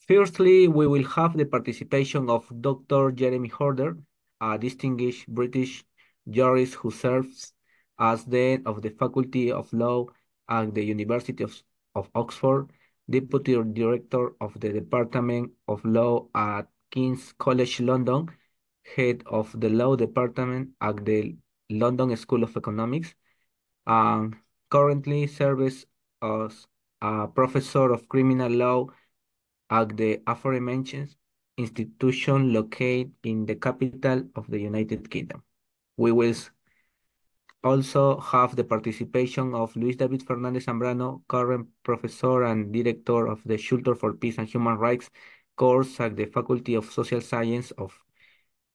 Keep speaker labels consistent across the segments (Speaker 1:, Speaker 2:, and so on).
Speaker 1: Firstly, we will have the participation of Dr. Jeremy Horder, a distinguished British jurist who serves as Dean of the Faculty of Law at the University of Oxford, Deputy Director of the Department of Law at King's College London, Head of the Law Department at the London School of Economics, and currently serves as a Professor of Criminal Law at the aforementioned institution located in the capital of the United Kingdom. We will also have the participation of Luis David Fernández Zambrano, current professor and director of the Shelter for Peace and Human Rights course at the Faculty of Social Science of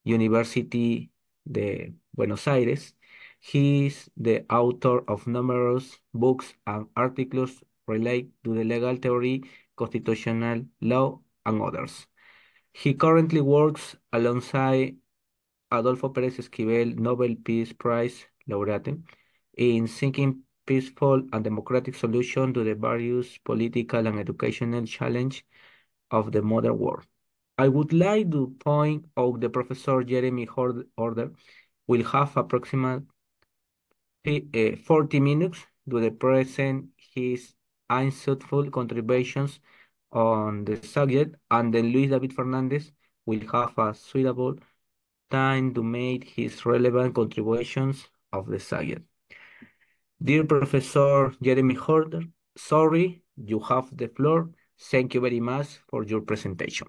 Speaker 1: University de Buenos Aires. He is the author of numerous books and articles related to the legal theory, constitutional law, and others. He currently works alongside Adolfo Pérez Esquivel, Nobel Peace Prize laureate, in seeking peaceful and democratic solutions to the various political and educational challenges of the modern world. I would like to point out the Professor Jeremy Horder will have approximately 40 minutes to present his insightful contributions on the subject, and then Luis David Fernandez will have a suitable time to make his relevant contributions of the subject. Dear Professor Jeremy Horder, sorry, you have the floor. Thank you very much for your presentation.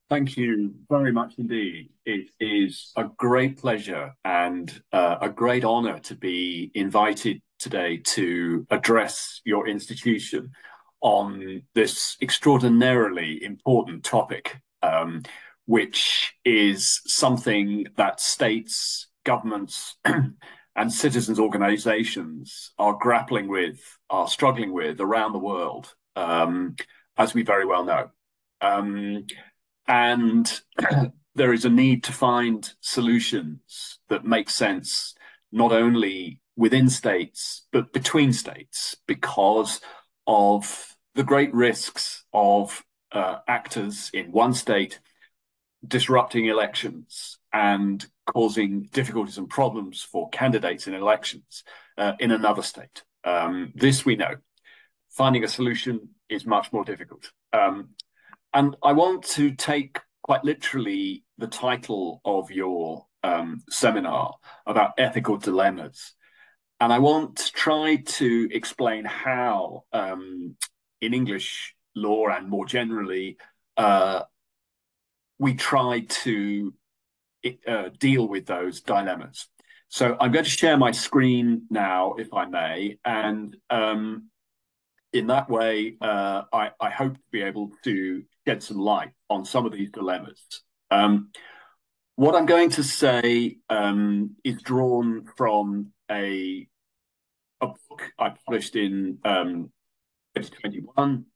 Speaker 2: Thank you very much indeed. It is a great pleasure and a great honor to be invited today to address your institution on this extraordinarily important topic, which is something that states, governments, and citizens' organizations are grappling with, are struggling with around the world, as we very well know. And there is a need to find solutions that make sense not only within states, but between states, because of the great risks of actors in one state disrupting elections and causing difficulties and problems for candidates in elections in another state. This we know. Finding a solution is much more difficult. And I want to take quite literally the title of your seminar about ethical dilemmas. And I want to try to explain how, in English law and more generally, we try to deal with those dilemmas. So I'm going to share my screen now, if I may, and in that way, I hope to be able to shed some light on some of these dilemmas. What I'm going to say is drawn from a book I published in 2021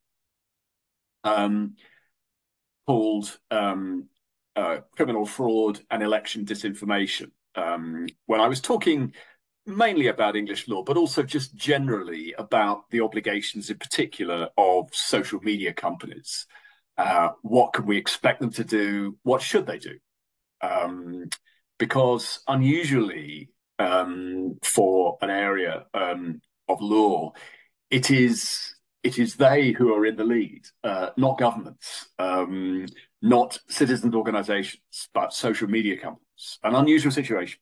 Speaker 2: called Criminal Fraud and Election Disinformation. When I was talking mainly about English law, but also just generally about the obligations in particular of social media companies. What can we expect them to do? What should they do? Because unusually for an area of law, it is they who are in the lead, not governments, not citizens' organizations, but social media companies. An unusual situation.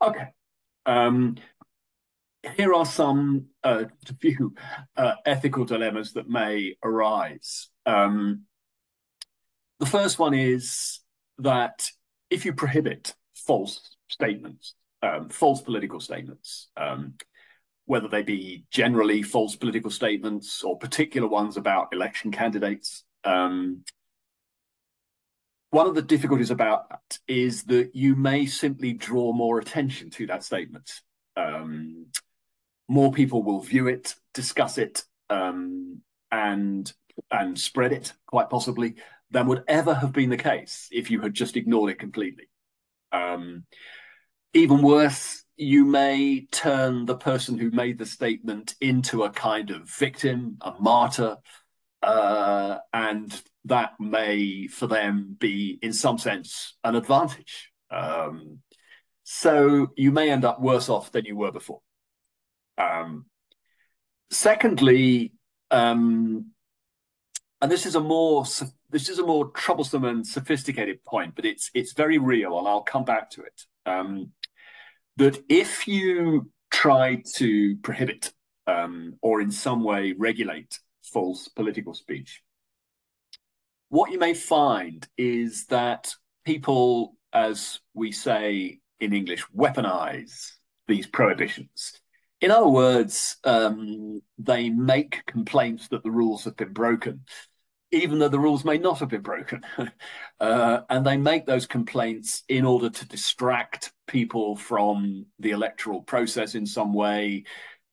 Speaker 2: Okay. Here are some a few ethical dilemmas that may arise. The first one is that if you prohibit false statements, false political statements, whether they be generally false political statements or particular ones about election candidates, one of the difficulties about that is that you may simply draw more attention to that statement. More people will view it, discuss it, and spread it, quite possibly, than would ever have been the case if you had just ignored it completely. Even worse, you may turn the person who made the statement into a kind of victim, a martyr, and that may, for them, be in some sense an advantage. So you may end up worse off than you were before. Secondly, and this is a more troublesome and sophisticated point, but it's very real, and I'll come back to it. That if you try to prohibit or in some way regulate false political speech, what you may find is that people, as we say in English, weaponize these prohibitions. In other words, they make complaints that the rules have been broken, even though the rules may not have been broken. And they make those complaints in order to distract people from the electoral process in some way,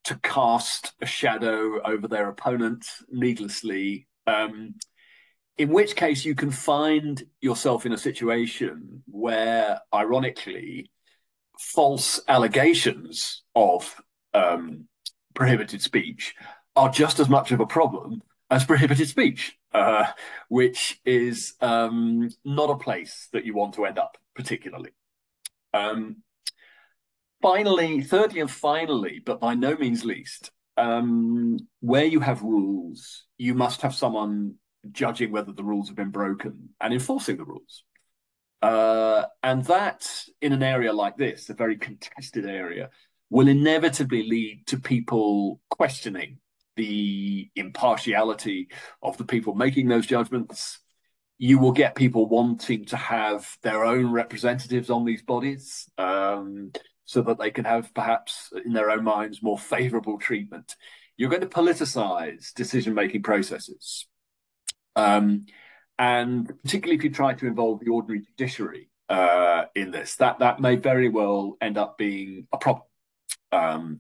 Speaker 2: to cast a shadow over their opponent needlessly, in which case you can find yourself in a situation where, ironically, false allegations of prohibited speech are just as much of a problem as prohibited speech, which is not a place that you want to end up particularly. Thirdly and finally, but by no means least, where you have rules, you must have someone judging whether the rules have been broken and enforcing the rules. And that, in an area like this, a very contested area, will inevitably lead to people questioning the impartiality of the people making those judgments. You will get people wanting to have their own representatives on these bodies, so that they can have, perhaps in their own minds, more favorable treatment. You're going to politicize decision-making processes. And particularly if you try to involve the ordinary judiciary in this, that may very well end up being a problem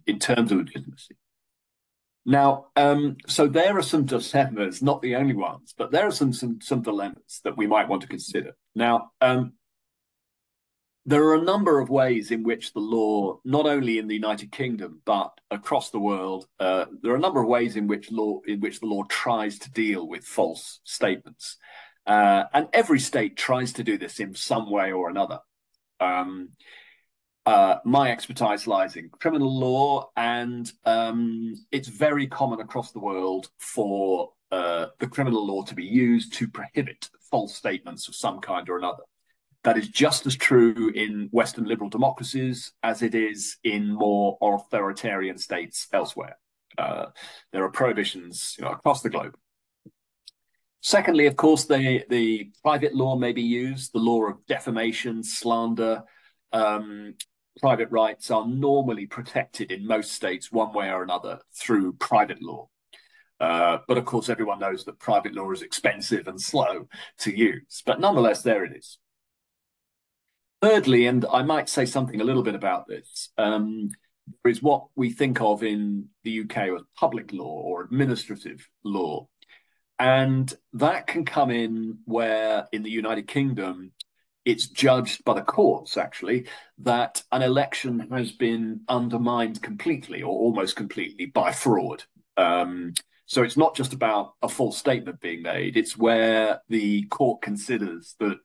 Speaker 2: in terms of legitimacy. Now, so there are some dilemmas, not the only ones, but there are some dilemmas that we might want to consider. Now, there are a number of ways in which the law, not only in the United Kingdom but across the world, there are a number of ways in which the law tries to deal with false statements, and every state tries to do this in some way or another. My expertise lies in criminal law, and it's very common across the world for the criminal law to be used to prohibit false statements of some kind or another. That is just as true in Western liberal democracies as it is in more authoritarian states elsewhere. There are prohibitions, across the globe. Secondly, of course, the private law may be used. The law of defamation, slander, private rights are normally protected in most states one way or another through private law. But of course, everyone knows that private law is expensive and slow to use. But nonetheless, there it is. Thirdly, and I might say something a little bit about this, there is what we think of in the UK as public law or administrative law. And that can come in where, in the United Kingdom, it's judged by the courts, actually, that an election has been undermined completely or almost completely by fraud. So it's not just about a false statement being made. It's where the court considers that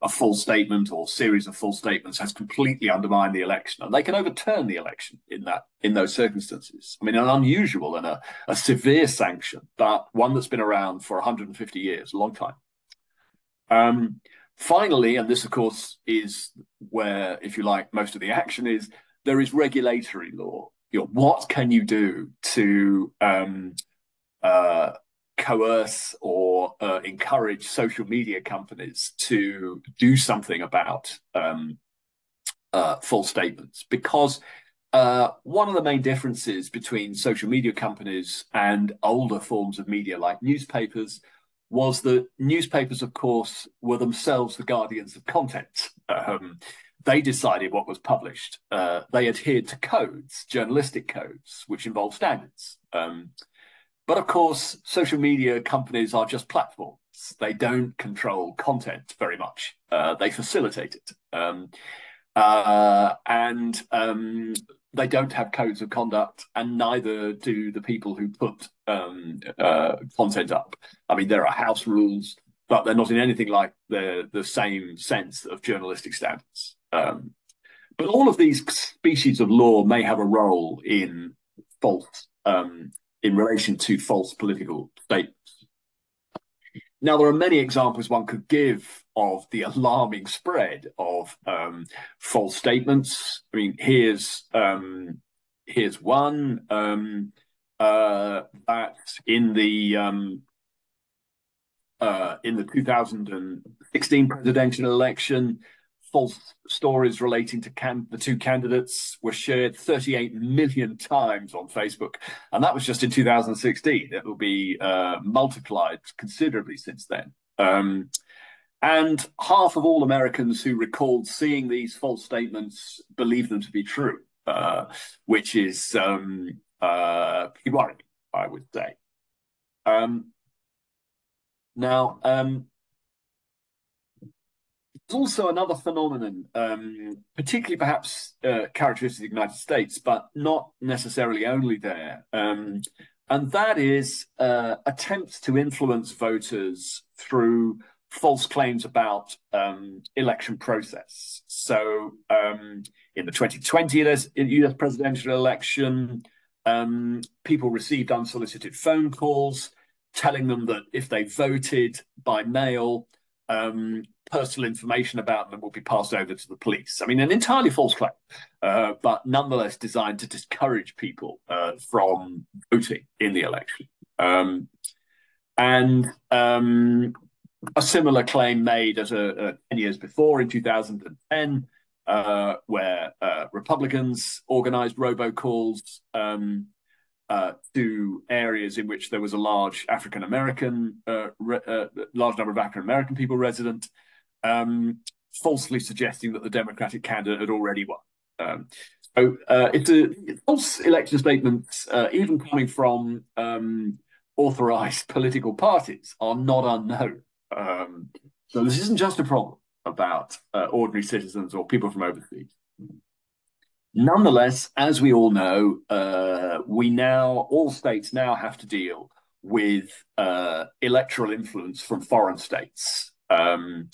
Speaker 2: a false statement or series of false statements has completely undermined the election, and they can overturn the election in those circumstances. I mean, an unusual and a severe sanction, but one that's been around for 150 years, a long time. Finally, and this, of course, is where, if you like, most of the action is, there is regulatory law. What can you do to coerce or encourage social media companies to do something about false statements? Because one of the main differences between social media companies and older forms of media like newspapers was that newspapers, of course, were themselves the guardians of content. They decided what was published. They adhered to codes, journalistic codes, which involve standards. But of course, social media companies are just platforms. They don't control content very much. They facilitate it. And they don't have codes of conduct, and neither do the people who put content up. I mean, there are house rules, but they're not in anything like the same sense of journalistic standards. But all of these species of law may have a role in false, in relation to false political statements. Now, there are many examples one could give of the alarming spread of false statements. I mean, here's one that in the 2016 presidential election, false stories relating to the two candidates were shared 38 million times on Facebook. And that was just in 2016. It will be multiplied considerably since then. And half of all Americans who recalled seeing these false statements believe them to be true, which is pretty worrying, I would say. Now, there's also another phenomenon, particularly perhaps characteristic of the United States, but not necessarily only there. And that is attempts to influence voters through false claims about election process. So in the 2020 US presidential election, people received unsolicited phone calls telling them that if they voted by mail, personal information about them will be passed over to the police. I mean, an entirely false claim, but nonetheless designed to discourage people from voting in the election. And a similar claim made 10 years before in 2010, where Republicans organized robocalls to areas in which there was a large African-American, large number of African-American people resident, falsely suggesting that the Democratic candidate had already won. So false election statements, even coming from authorized political parties, are not unknown. So this isn't just a problem about ordinary citizens or people from overseas. Nonetheless, as we all know, all states now have to deal with electoral influence from foreign states. And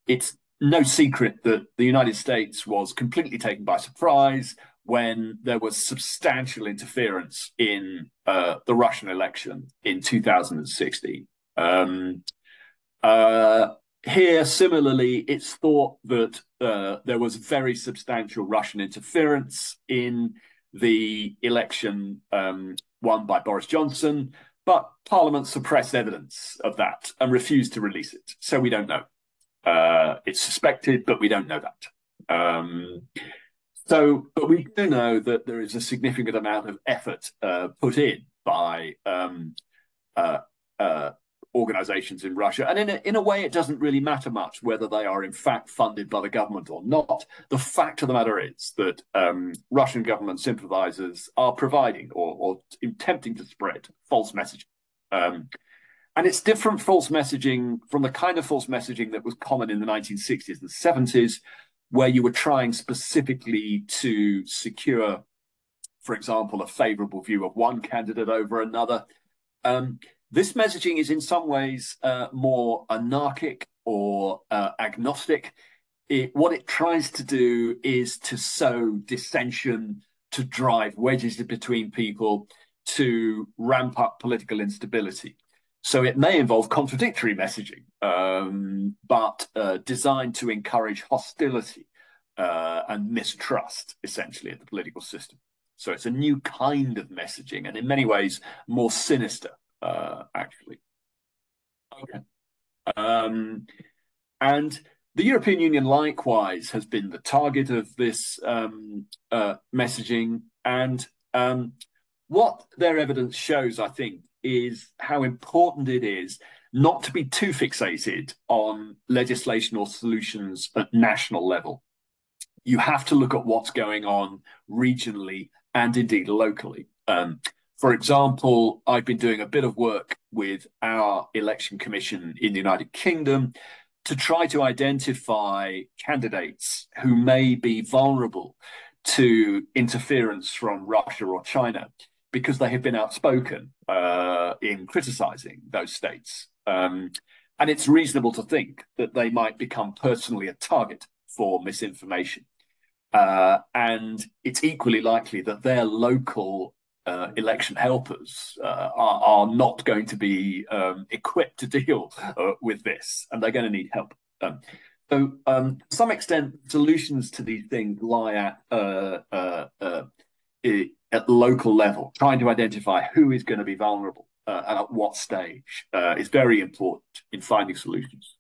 Speaker 2: it's no secret that the United States was completely taken by surprise when there was substantial interference in the Russian election in 2016. Here, similarly, it's thought that there was very substantial Russian interference in the election won by Boris Johnson, but Parliament suppressed evidence of that and refused to release it. So we don't know. It's suspected, but we don't know that. But we do know that there is a significant amount of effort put in by organizations in Russia. And in a way, it doesn't really matter much whether they are in fact funded by the government or not. The fact of the matter is that Russian government sympathizers are providing or attempting to spread false messaging. And it's different false messaging from the kind of false messaging that was common in the 1960s and 70s, where you were trying specifically to secure, for example, a favorable view of one candidate over another. This messaging is in some ways more anarchic or agnostic. What it tries to do is to sow dissension, to drive wedges between people, to ramp up political instability. So it may involve contradictory messaging, but designed to encourage hostility and mistrust, essentially, of the political system. So it's a new kind of messaging, and in many ways more sinister, actually. Okay. And the European Union likewise has been the target of this messaging. And what their evidence shows, I think, is how important it is not to be too fixated on legislation or solutions at national level. You have to look at what's going on regionally and indeed locally. For example, I've been doing a bit of work with our election commission in the United Kingdom to try to identify candidates who may be vulnerable to interference from Russia or China. because they have been outspoken in criticizing those states. And it's reasonable to think that they might become personally a target for misinformation. And it's equally likely that their local election helpers are not going to be equipped to deal with this, and they're going to need help. So, to some extent, solutions to these things lie at local level, trying to identify who is going to be vulnerable and at what stage is very important in finding solutions.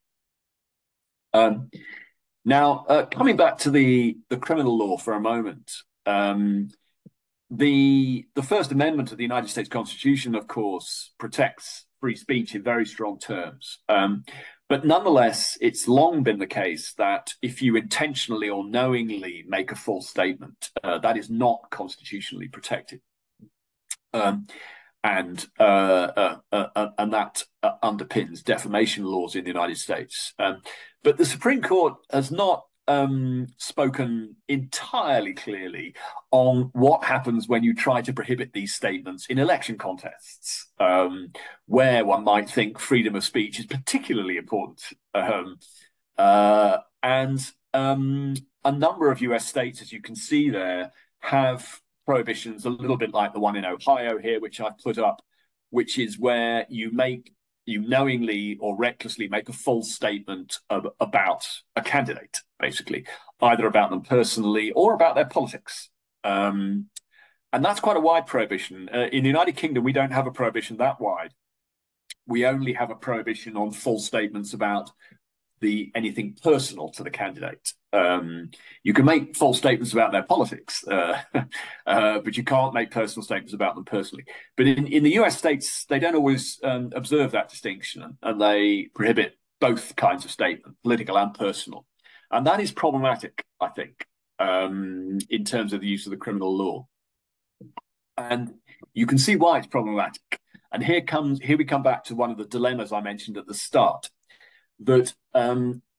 Speaker 2: Now, coming back to the criminal law for a moment, the First Amendment of the United States Constitution, of course, protects free speech in very strong terms. But nonetheless, it's long been the case that if you intentionally or knowingly make a false statement, that is not constitutionally protected. And that underpins defamation laws in the United States. But the Supreme Court has not spoken entirely clearly on what happens when you try to prohibit these statements in election contests, where one might think freedom of speech is particularly important. And a number of US states, as you can see there, have prohibitions a little bit like the one in Ohio here, which I've put up, which is where you knowingly or recklessly make a false statement about a candidate, basically, either about them personally or about their politics. And that's quite a wide prohibition. In the United Kingdom, we don't have a prohibition that wide. We only have a prohibition on false statements about anything personal to the candidate. You can make false statements about their politics, but you can't make personal statements about them personally. But in the US states, they don't always observe that distinction, and they prohibit both kinds of statement, political and personal. And that is problematic, I think, in terms of the use of the criminal law. And you can see why it's problematic. And here we come back to one of the dilemmas I mentioned at the start, that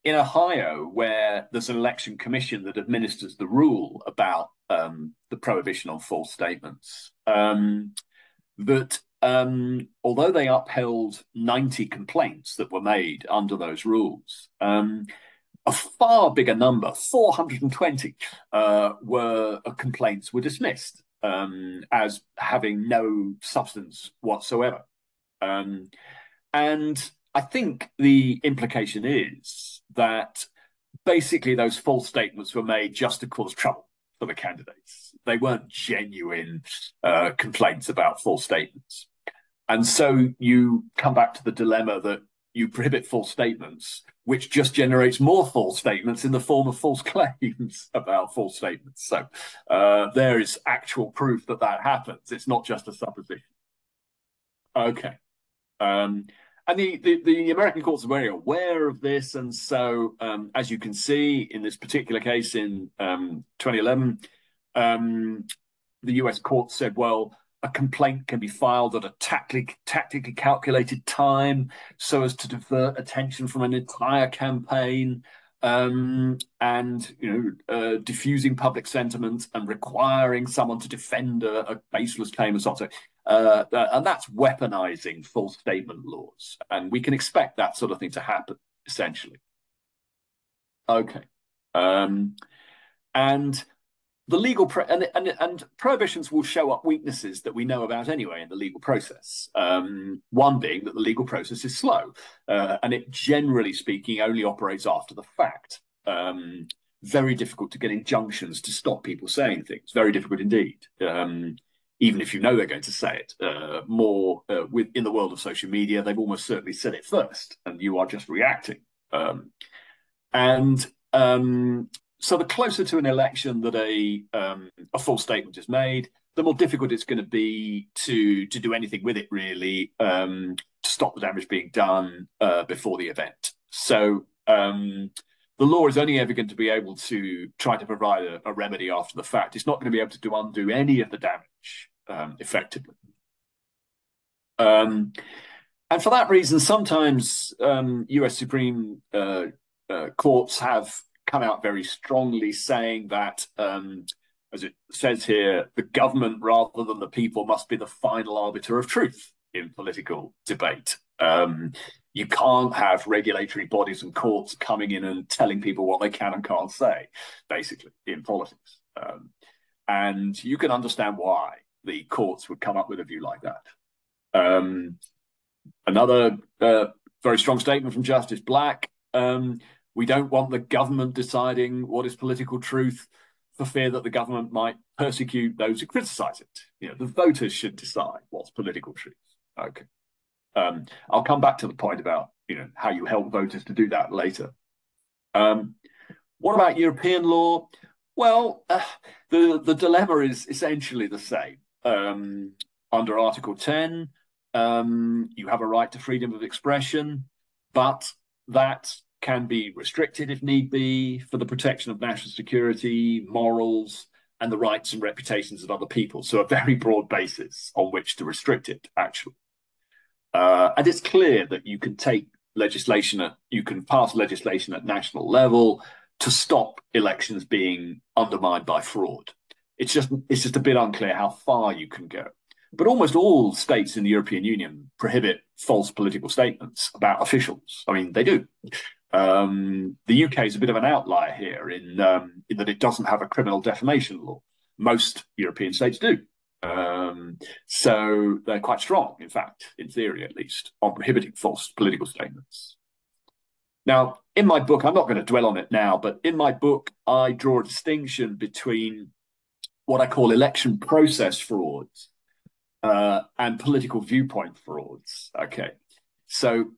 Speaker 2: in Ohio, where there's an election commission that administers the rule about the prohibition on false statements, that although they upheld 90 complaints that were made under those rules, a far bigger number, 420, complaints were dismissed as having no substance whatsoever. And I think the implication is that basically those false statements were made just to cause trouble for the candidates. They weren't genuine complaints about false statements. And so you come back to the dilemma that you prohibit false statements, which just generates more false statements in the form of false claims about false statements. So there is actual proof that happens. It's not just a supposition. Okay. And the American courts are very aware of this. And so, as you can see, in this particular case in 2011, the US court said, well, a complaint can be filed at a tactically calculated time so as to divert attention from an entire campaign, and diffusing public sentiment and requiring someone to defend a baseless claim and so on. And that's weaponizing false statement laws, and we can expect that sort of thing to happen, essentially. Okay, and the legal and prohibitions will show up weaknesses that we know about anyway in the legal process. One being that the legal process is slow, and it, generally speaking, only operates after the fact. Very difficult to get injunctions to stop people saying things. Very difficult indeed. Even if you know they're going to say it. In the world of social media, they've almost certainly said it first, and you are just reacting. So the closer to an election that a false statement is made, the more difficult it's going to be to do anything with it, really, to stop the damage being done before the event. So the law is only ever going to be able to try to provide a remedy after the fact. It's not going to be able to undo any of the damage effectively. And for that reason, sometimes US Supreme courts have come out very strongly saying that as it says here, the government rather than the people must be the final arbiter of truth in political debate. You can't have regulatory bodies and courts coming in and telling people what they can and can't say, basically, in politics. And you can understand why the courts would come up with a view like that. Another very strong statement from Justice Black. We don't want the government deciding what is political truth for fear that the government might persecute those who criticize it. The voters should decide what's political truth. Okay. I'll come back to the point about how you help voters to do that later. What about European law? Well, the dilemma is essentially the same. Under Article 10, you have a right to freedom of expression, but that can be restricted if need be for the protection of national security, morals, and the rights and reputations of other people. So a very broad basis on which to restrict it, actually. And it's clear that you can you can pass legislation at national level to stop elections being undermined by fraud. It's just a bit unclear how far you can go. But almost all states in the European Union prohibit false political statements about officials. I mean, they do. The UK is a bit of an outlier here in that it doesn't have a criminal defamation law. Most European states do. So they're quite strong, in fact, in theory at least, on prohibiting false political statements. Now, in my book, I'm not going to dwell on it now, but in my book, I draw a distinction between what I call election process frauds and political viewpoint frauds. Okay, so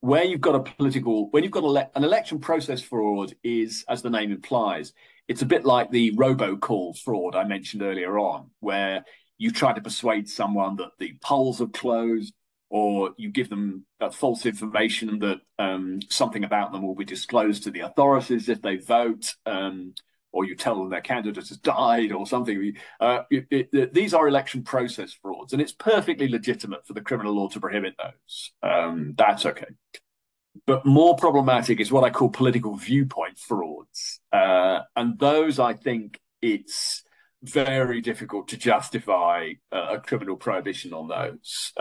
Speaker 2: where you've got an election process fraud is, as the name implies, it's a bit like the robocall fraud I mentioned earlier on, where you try to persuade someone that the polls are closed, or you give them false information that something about them will be disclosed to the authorities if they vote, or you tell them their candidate has died or something. These are election process frauds, and it's perfectly legitimate for the criminal law to prohibit those. That's okay. But more problematic is what I call political viewpoint frauds. And those, I think, it's very difficult to justify a criminal prohibition on those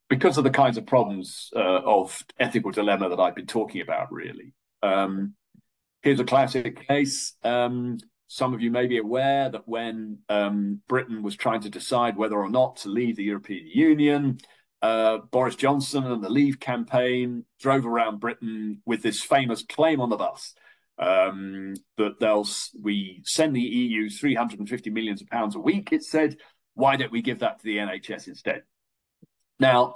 Speaker 2: because of the kinds of problems of ethical dilemma that I've been talking about, really. Here's a classic case. Some of you may be aware that when Britain was trying to decide whether or not to leave the European Union, Boris Johnson and the Leave campaign drove around Britain with this famous claim on the bus that we send the EU 350 million pounds a week, it said. Why don't we give that to the NHS instead? Now,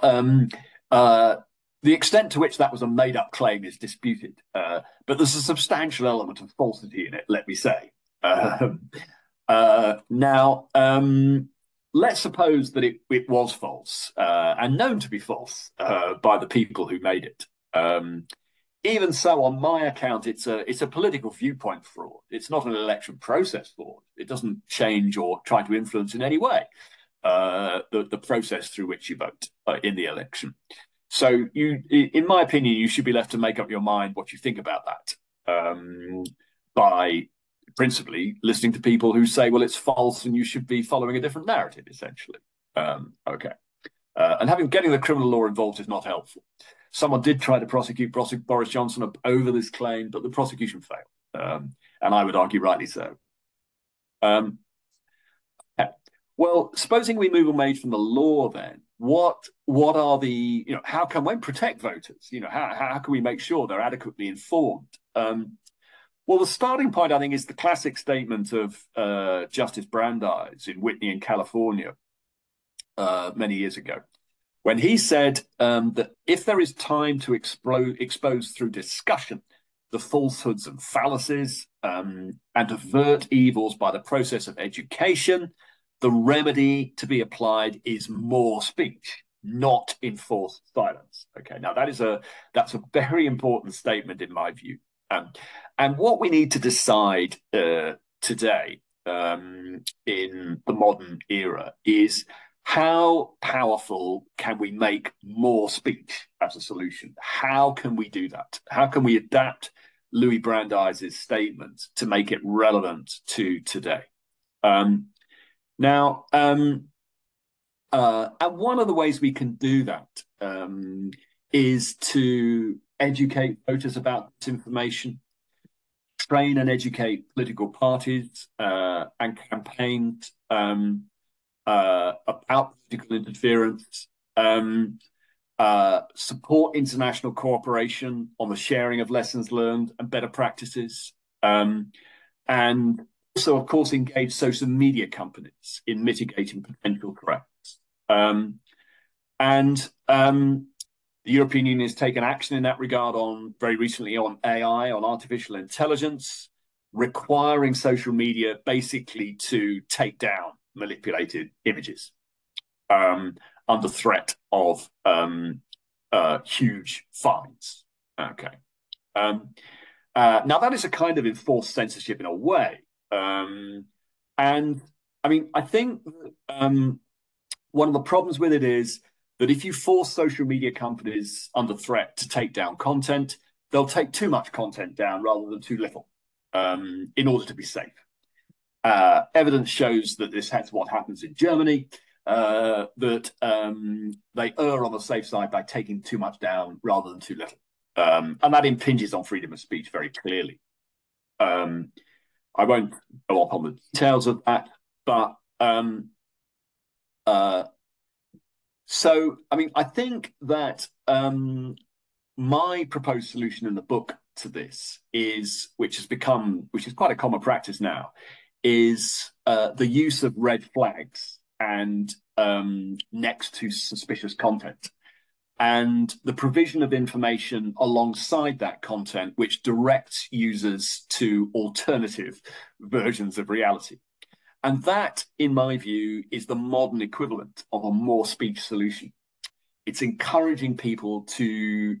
Speaker 2: the extent to which that was a made-up claim is disputed, but there's a substantial element of falsity in it, let me say. Now, let's suppose that it was false and known to be false by the people who made it. Even so, on my account, it's a political viewpoint fraud. It's not an election process fraud. It doesn't change or try to influence in any way the process through which you vote in the election. So, in my opinion, you should be left to make up your mind what you think about that by principally listening to people who say, well, it's false and you should be following a different narrative, essentially. Okay. And getting the criminal law involved is not helpful. Someone did try to prosecute Boris Johnson over this claim, but the prosecution failed. And I would argue rightly so. Well, supposing we move away from the law then, what are the, how can we protect voters? How can we make sure they're adequately informed? Well, the starting point, I think, is the classic statement of Justice Brandeis in Whitney in California many years ago, when he said that if there is time to expose through discussion the falsehoods and fallacies and avert evils by the process of education, the remedy to be applied is more speech, not enforced silence. Okay, now that's a very important statement in my view. And what we need to decide today in the modern era is how powerful can we make more speech as a solution? How can we do that? How can we adapt Louis Brandeis' statement to make it relevant to today? Now, and one of the ways we can do that is to educate voters about this information, train and educate political parties and campaigns about political interference, support international cooperation on the sharing of lessons learned and better practices, and also, of course, engage social media companies in mitigating potential threats. The European Union has taken action in that regard very recently on AI, on artificial intelligence, requiring social media basically to take down manipulated images under threat of huge fines. Okay. Now that is a kind of enforced censorship in a way. And I mean, I think one of the problems with it is that if you force social media companies under threat to take down content, they'll take too much content down rather than too little in order to be safe. Evidence shows that this is what happens in Germany, that they err on the safe side by taking too much down rather than too little. And that impinges on freedom of speech very clearly. I won't go off on the details of that, but so, I mean, I think that my proposed solution in the book to this is, which is quite a common practice now, is the use of red flags and next to suspicious content, and the provision of information alongside that content, which directs users to alternative versions of reality. And that, in my view, is the modern equivalent of a more speech solution. It's encouraging people to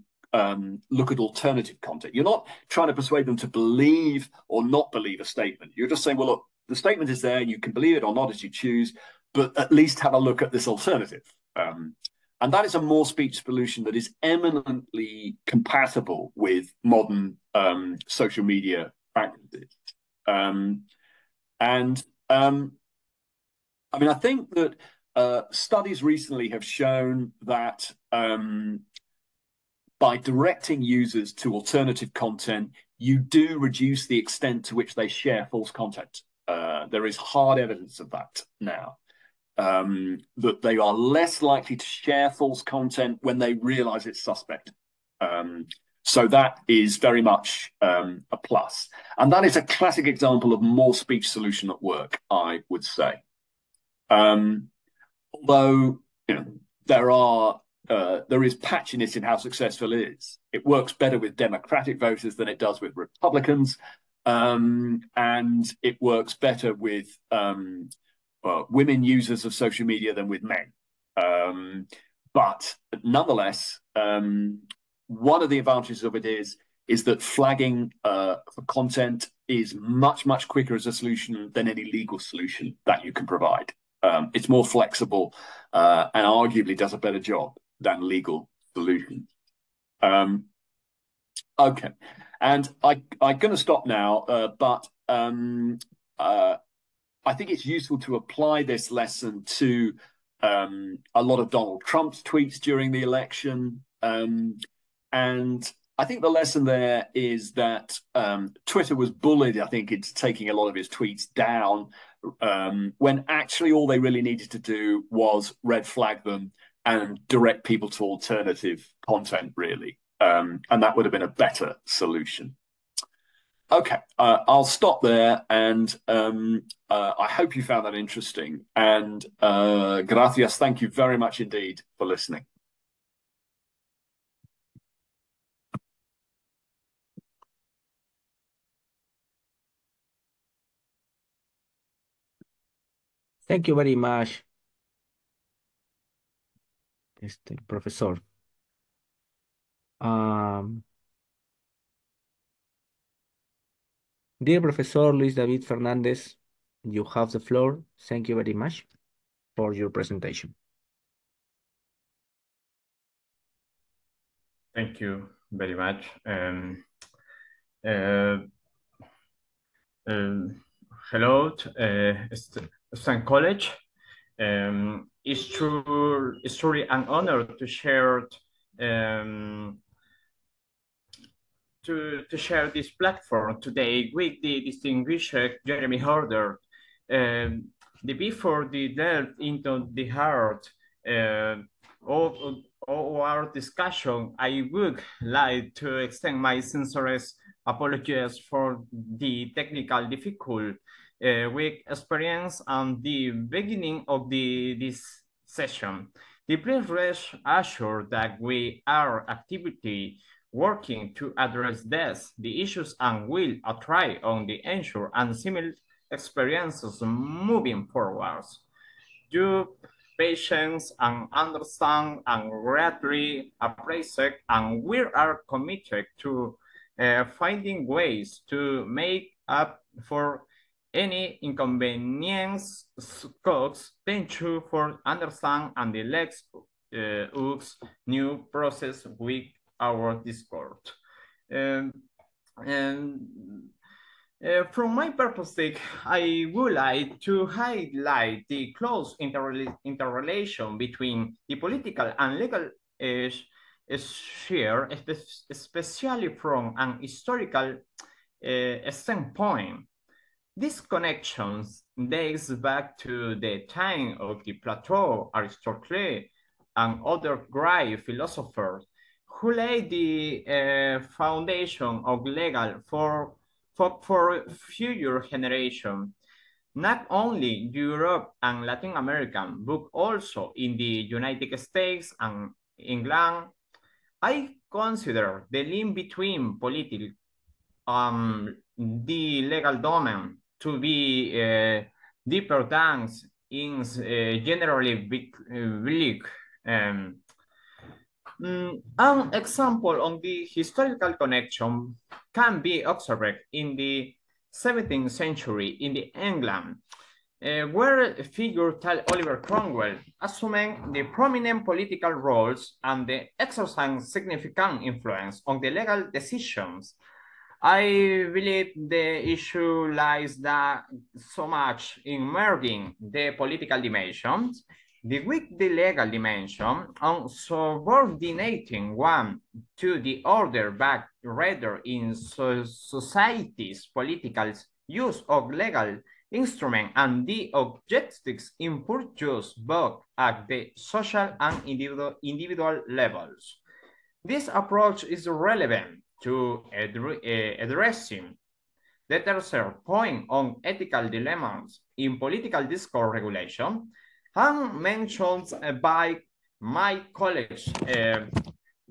Speaker 2: look at alternative content. You're not trying to persuade them to believe or not believe a statement. You're just saying, well, look, the statement is there, you can believe it or not as you choose, but at least have a look at this alternative. And that is a more speech solution that is eminently compatible with modern social media practices. I mean, I think that studies recently have shown that by directing users to alternative content, you do reduce the extent to which they share false content. There is hard evidence of that now, that they are less likely to share false content when they realize it's suspect. So that is very much a plus. And that is a classic example of more speech solution at work, I would say. Although, you know, there is patchiness in how successful it is. It works better with Democratic voters than it does with Republicans, and it works better with women users of social media than with men. But nonetheless, one of the advantages of it is that flagging for content is much, much quicker as a solution than any legal solution that you can provide. It's more flexible and arguably does a better job than legal solutions. Okay, and I'm going to stop now, but I think it's useful to apply this lesson to a lot of Donald Trump's tweets during the election. And I think the lesson there is that Twitter was bullied, I think, into taking a lot of his tweets down, when actually all they really needed to do was red flag them and direct people to alternative content, really. And that would have been a better solution. Okay, I'll stop there, and I hope you found that interesting. And gracias, thank you very much indeed for listening.
Speaker 1: Thank you very much, professor. Dear Professor Luis David Fernández, you have the floor. Thank you very much for your presentation.
Speaker 3: Thank you very much. hello, Stan College. It's truly an honor to share to share this platform today with the distinguished Jeremy Horder. Before the delve into the heart of, of our discussion, I would like to extend my sincerest apologies for the technical difficulty we experienced at the beginning of this session. Please rest assured that we are actively working to address the issues and will try on the ensure and similar experiences moving forwards. You patience and understand and greatly appreciate, and we are committed to finding ways to make up for any inconvenience caused. Thank you for understand and the LSE-UK's new process with our Discord. And from my perspective, I would like to highlight the close interrelation between the political and legal sphere, especially from an historical standpoint. These connections dates back to the time of the Plato, Aristotle, and other great philosophers who laid the foundation of legal for future generations, not only Europe and Latin America, but also in the United States and England. I consider the link between political the legal domain to be deeper than in generally bleak. An example on the historical connection can be observed in the 17th century in the England, where figure tal Oliver Cromwell assuming the prominent political roles and the exercise significant influence on the legal decisions. I believe the issue lies that so much in merging the political dimensions with the legal dimension and subordinating one to the other, but rather in society's political use of legal instrument and the objectives in pursuit both at the social and individual levels. This approach is relevant to addressing the third point on ethical dilemmas in political discourse regulation and mentioned by my colleagues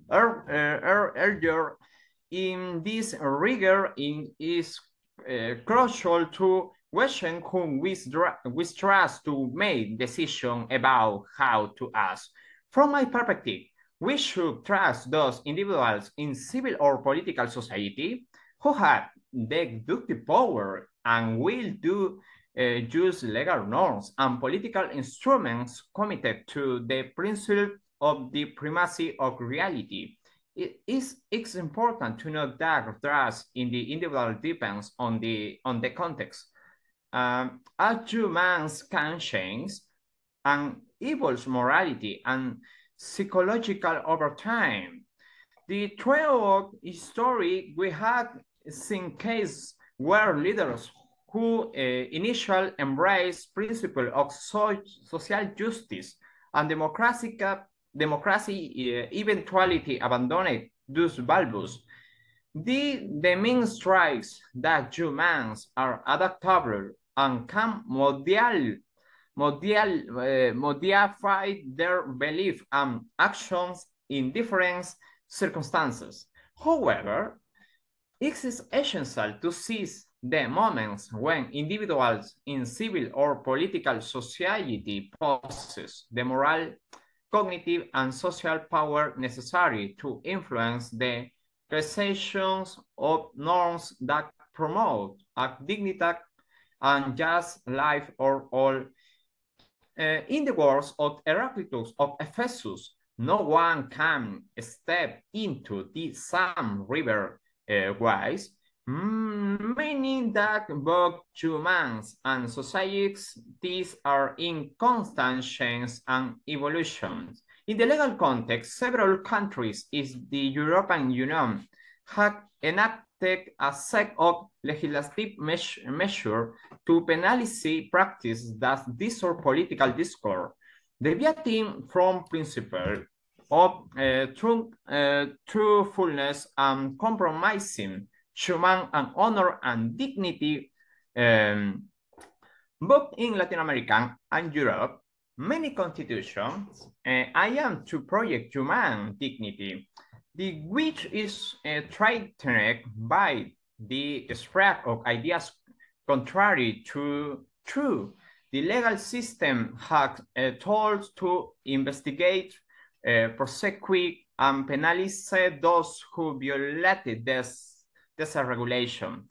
Speaker 3: earlier. In this regard, it is crucial to question whom we trust to make decisions about how to act. From my perspective, we should trust those individuals in civil or political society who have deductive power and will use legal norms and political instruments committed to the principle of the primacy of reality. It's important to note that trust in the individual depends on the context. As humans can change and evolve morality and psychological over time. The throughout history, we have seen cases where leaders who initially embraced principles of social justice and democracy eventually abandoned those values. The main strikes that humans are adaptable and can modify their belief and actions in different circumstances. However, it is essential to seize the moments when individuals in civil or political society possess the moral, cognitive, and social power necessary to influence the creations of norms that promote a dignity and just life for all. In the words of Heraclitus of Ephesus, no one can step into the same river wise Meaning that both humans and societies are in constant change and evolution. In the legal context, several countries in the European Union have enacted a set of legislative measures to penalize practices that distort political discourse, deviating from principle of truthfulness and compromising human and honor and dignity. Both in Latin America and Europe, many constitutions aim to project human dignity, which is threatened by the spread of ideas contrary to truth. The legal system has tools to investigate, prosecute, and penalize those who violated this regulation.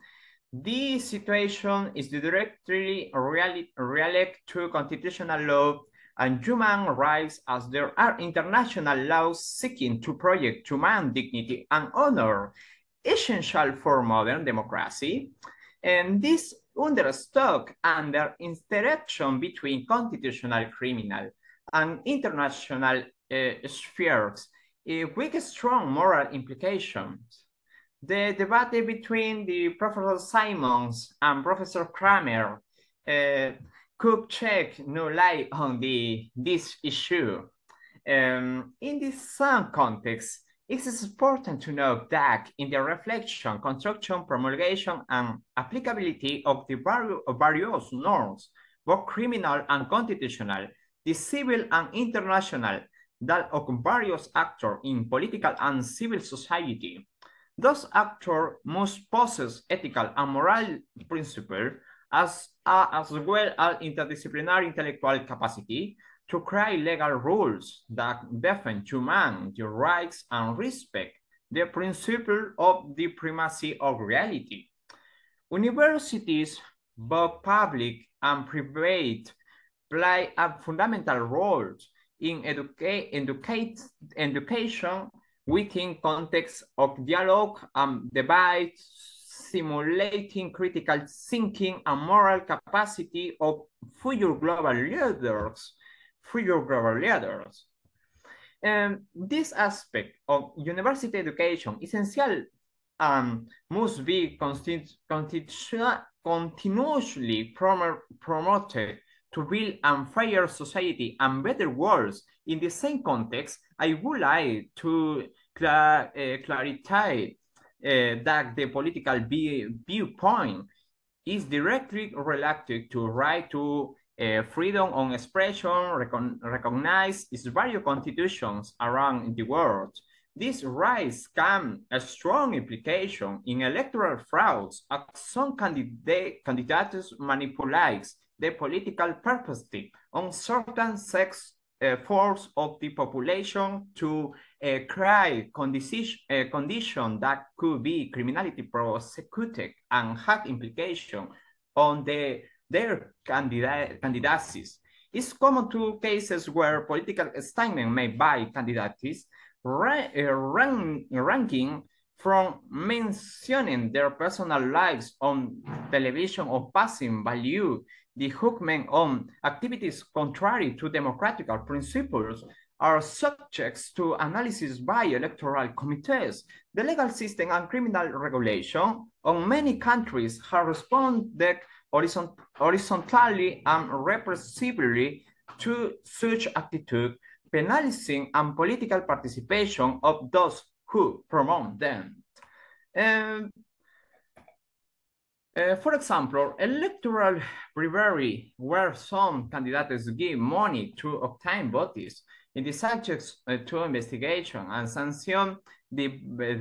Speaker 3: This situation is directly related to constitutional law and human rights, as there are international laws seeking to project human dignity and honor, essential for modern democracy. And this understood under interaction between constitutional, criminal, and international spheres with strong moral implications. The debate between the Professor Simons and Professor Kramer could shed no light on this issue. In this same context, it is important to note that in the reflection, construction, promulgation, and applicability of the various norms, both criminal and constitutional, the civil and international, that of various actors in political and civil society, those actors must possess ethical and moral principles as well as interdisciplinary intellectual capacity to create legal rules that defend human rights and respect the principle of the primacy of reality. Universities, both public and private, play a fundamental role in education within context of dialogue and debate, simulating critical thinking and moral capacity of future global leaders. This aspect of university education essential must be continuously promoted to build a fairer society and better worlds. In the same context, I would like to clarify that the political viewpoint is directly related to right to freedom of expression, recognized in various constitutions around the world. These rights can a strong implication in electoral frauds, as some candidates manipulate the political perspective on certain sex force of the population to create condition that could be criminality prosecuted and have implication on their candidacies. It's common to cases where political statements made by candidates ranking from mentioning their personal lives on television or passing value the judgment on activities contrary to democratic principles are subjects to analysis by electoral committees. The legal system and criminal regulation on many countries have responded horizontally and repressively to such attitude, penalizing and political participation of those who promote them. For example, electoral bribery, where some candidates give money to obtain votes, in the subjects to investigation and sanction the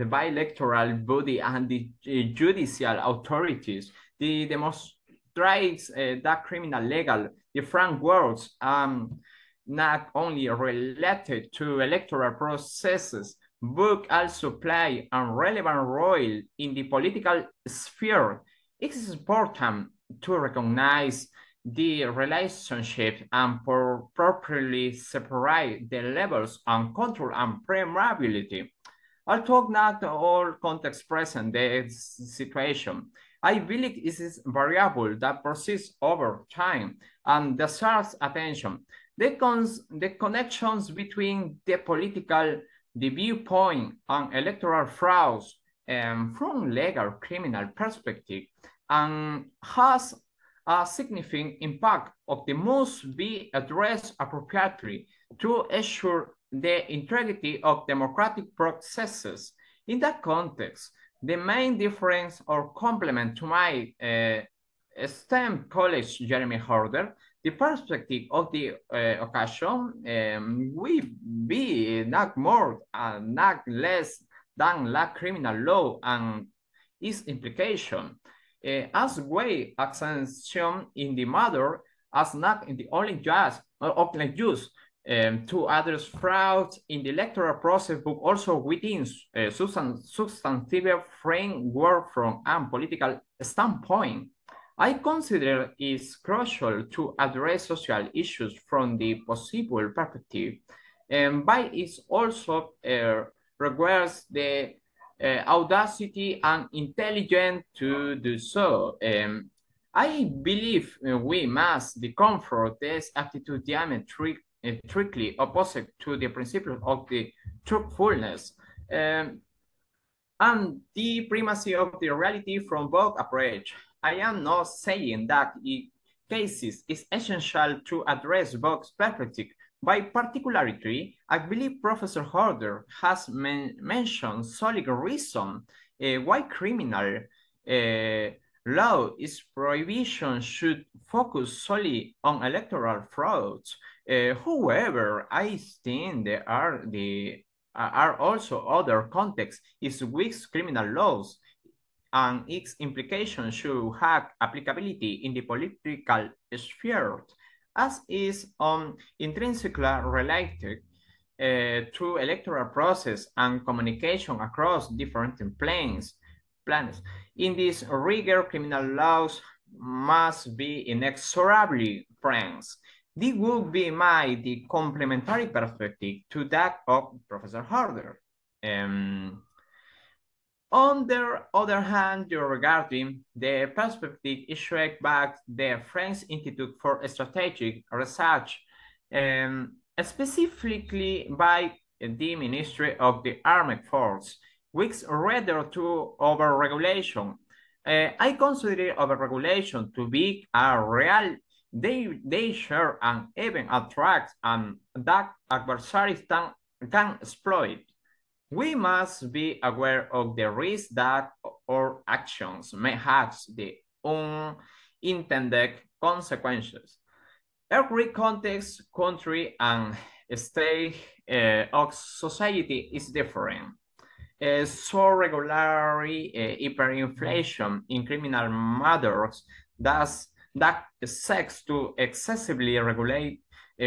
Speaker 3: by-electoral body and the judicial authorities. The demonstrates that criminal legal, the frank words, not only related to electoral processes, but also play a relevant role in the political sphere. It is important to recognize the relationship and properly separate the levels of control and permeability. Although not all contexts present the situation, I believe it is a variable that persists over time and deserves attention. The connections between the political, the viewpoint, and electoral frauds from legal criminal perspective and has a significant impact of the must be addressed appropriately to ensure the integrity of democratic processes. In that context, the main difference or complement to my esteemed colleague Jeremy Horder, the perspective of the occasion will be not more and not less than la criminal law and its implication. As way exemption in the matter as not in the only just only use to address fraud in the electoral process, but also within substantive framework from a political standpoint. I consider it crucial to address social issues from the possible perspective, but it also requires the audacity and intelligence to do so. I believe we must decomfort this attitude diametrically opposite to the principle of the truthfulness and the primacy of the reality from both approach. I am not saying that in cases it's essential to address both perspectives. By particularity, I believe Professor Horder has mentioned solid reason why criminal law is prohibition should focus solely on electoral frauds. However, I think there are also other contexts in which criminal laws and its implications should have applicability in the political sphere, as is intrinsically related to electoral process and communication across different planes. In this regard, criminal laws must be inexorably friends. This would be the complementary perspective to that of Professor Horder. On the other hand, regarding the perspective issued by the French Institute for Strategic Research, specifically by the Ministry of the Armed Forces, which rather to overregulation. I consider overregulation to be a real danger and even attract and that adversaries can exploit. We must be aware of the risk that our actions may have the unintended consequences. Every context, country, and state of society is different. So regularly hyperinflation in criminal matters that seeks to excessively regulate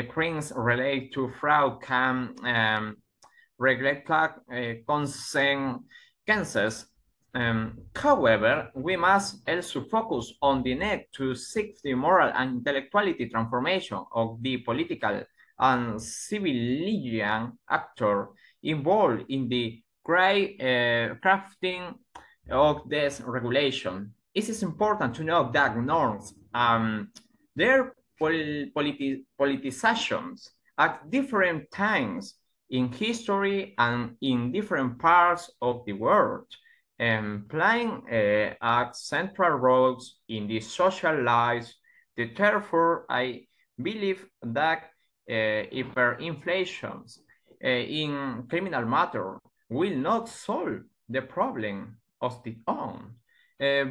Speaker 3: crimes related to fraud can regulate consequences. However, we must also focus on the need to seek the moral and intellectuality transformation of the political and civilian actor involved in the crafting of this regulation. It is important to note that norms their politicizations at different times in history and in different parts of the world, playing central roles in the social lives. Therefore, I believe that hyperinflations in criminal matter will not solve the problem of its own,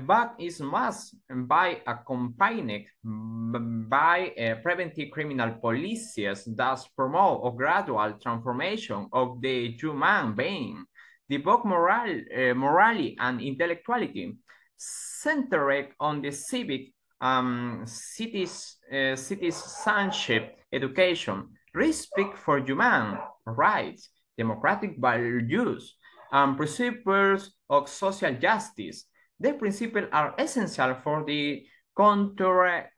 Speaker 3: but it must be accompanied by preventive criminal policies that promote a gradual transformation of the human being, the both morality and intellectuality, centered on the civic citizenship, education, respect for human rights, democratic values, and principles of social justice. The principles are essential for the counteract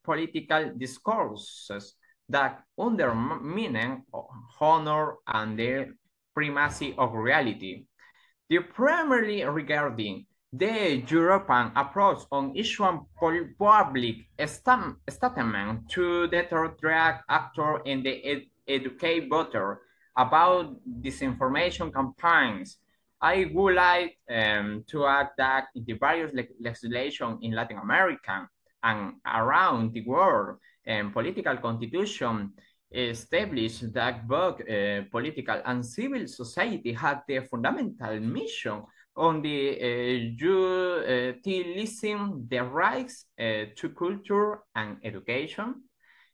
Speaker 3: political discourses that undermine honor and the primacy of reality. The primarily regarding the European approach on issuing public statement to deter drag actor and the educate voter about disinformation campaigns. I would like to add that in the various legislation in Latin America and around the world and political constitution established that both political and civil society had their fundamental mission on the utilizing the rights to culture and education,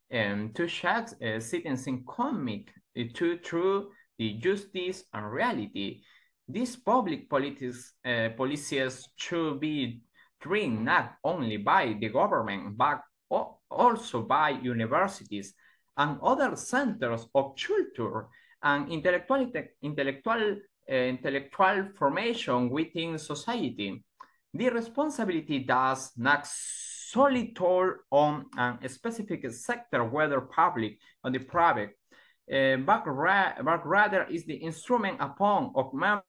Speaker 3: to check citizen comic to through the justice and reality. These public policies should be trained not only by the government, but also by universities and other centers of culture and intellectual formation within society. The responsibility does not solely fall on a specific sector, whether public or the private, but rather is the instrument upon of members.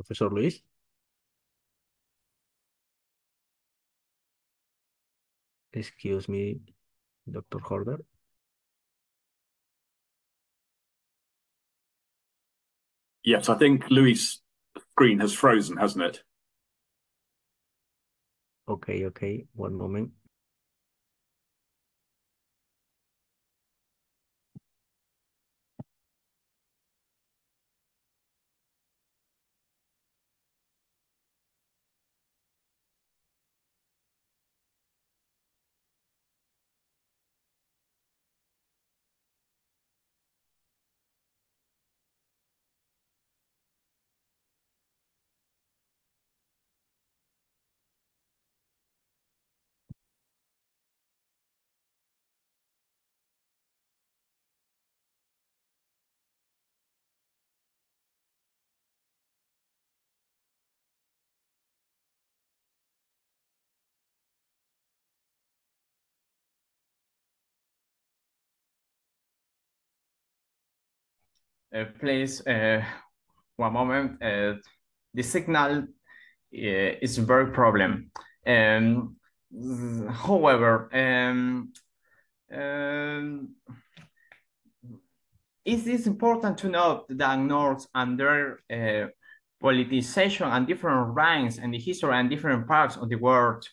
Speaker 1: Professor Luis? Excuse me, Dr. Horder.
Speaker 2: Yes, I think Luis' screen has frozen, hasn't it?
Speaker 1: Okay, one moment.
Speaker 3: Please, one moment. The signal is a very problem. However, it is important to note that North and their politicization and different ranks and the history and different parts of the world.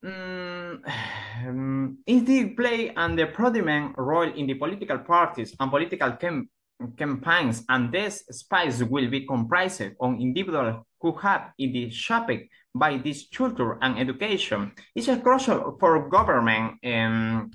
Speaker 3: It did play the predominant role in the political parties and political campaigns, and this space will be comprised on individuals who have in the shaped by this culture and education. It's crucial for government to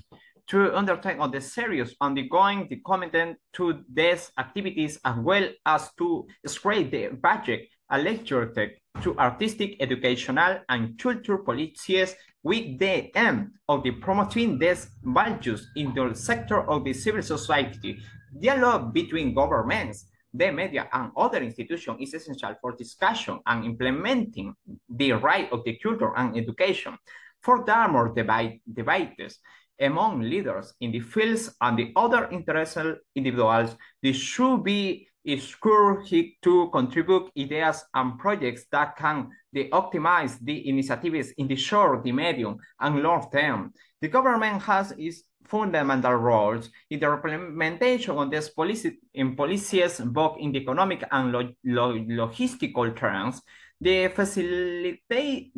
Speaker 3: undertake on the serious ongoing commitment to these activities, as well as to spread the budget allocated to artistic, educational, and cultural policies with the aim of promoting these values in the sector of the civil society. Dialogue between governments, the media, and other institutions is essential for discussion and implementing the right of the culture and education. Furthermore, debates among leaders in the fields and the other interested individuals, this should be encouraged to contribute ideas and projects that can optimize the initiatives in the short, the medium, and long term. The government has its fundamental roles in the implementation of these policies, both in the economic and logistical terms. The facilitating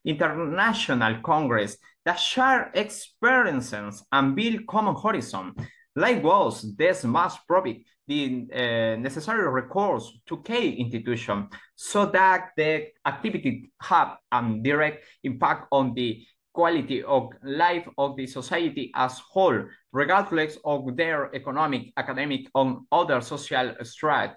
Speaker 3: international congress that share experiences and build common horizon. Likewise, this must provide the necessary recourse to key institutions so that the activity have a direct impact on the quality of life of the society as whole, regardless of their economic, academic, or other social strata.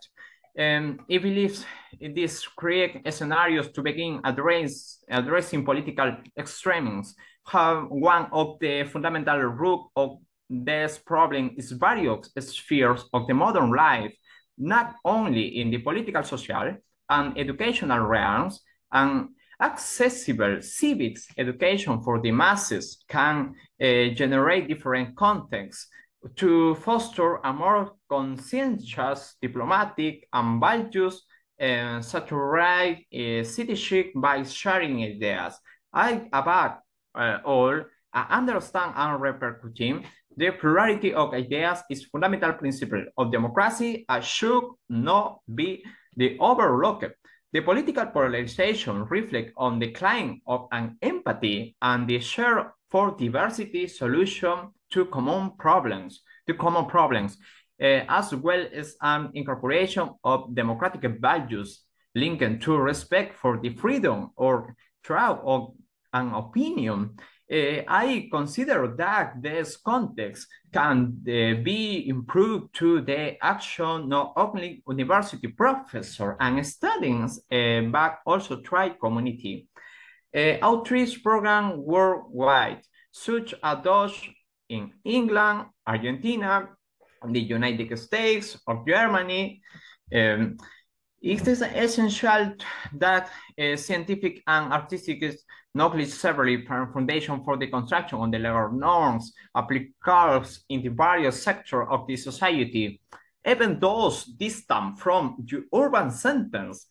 Speaker 3: It believes this create scenarios to begin addressing political extremism. One of the fundamental root of this problem is various spheres of the modern life, not only in the political, social, and educational realms, and accessible civics education for the masses can generate different contexts to foster a more conscientious, diplomatic, and values saturate citizenship by sharing ideas. Above all, understand and repercuting the plurality of ideas is fundamental principle of democracy and should not be overlooked. The political polarization reflects on the decline of an empathy and the share for diversity solution to common problems, as well as an incorporation of democratic values linked to respect for the freedom or truth of an opinion. I consider that this context can be improved to the action not only university professor and students, but also tribe community. Outreach programs worldwide, such as those in England, Argentina, the United States, or Germany. It is essential that scientific and artistic knowledge serve as foundation for the construction of the legal norms applicable in the various sectors of the society. Even those distant from the urban centers,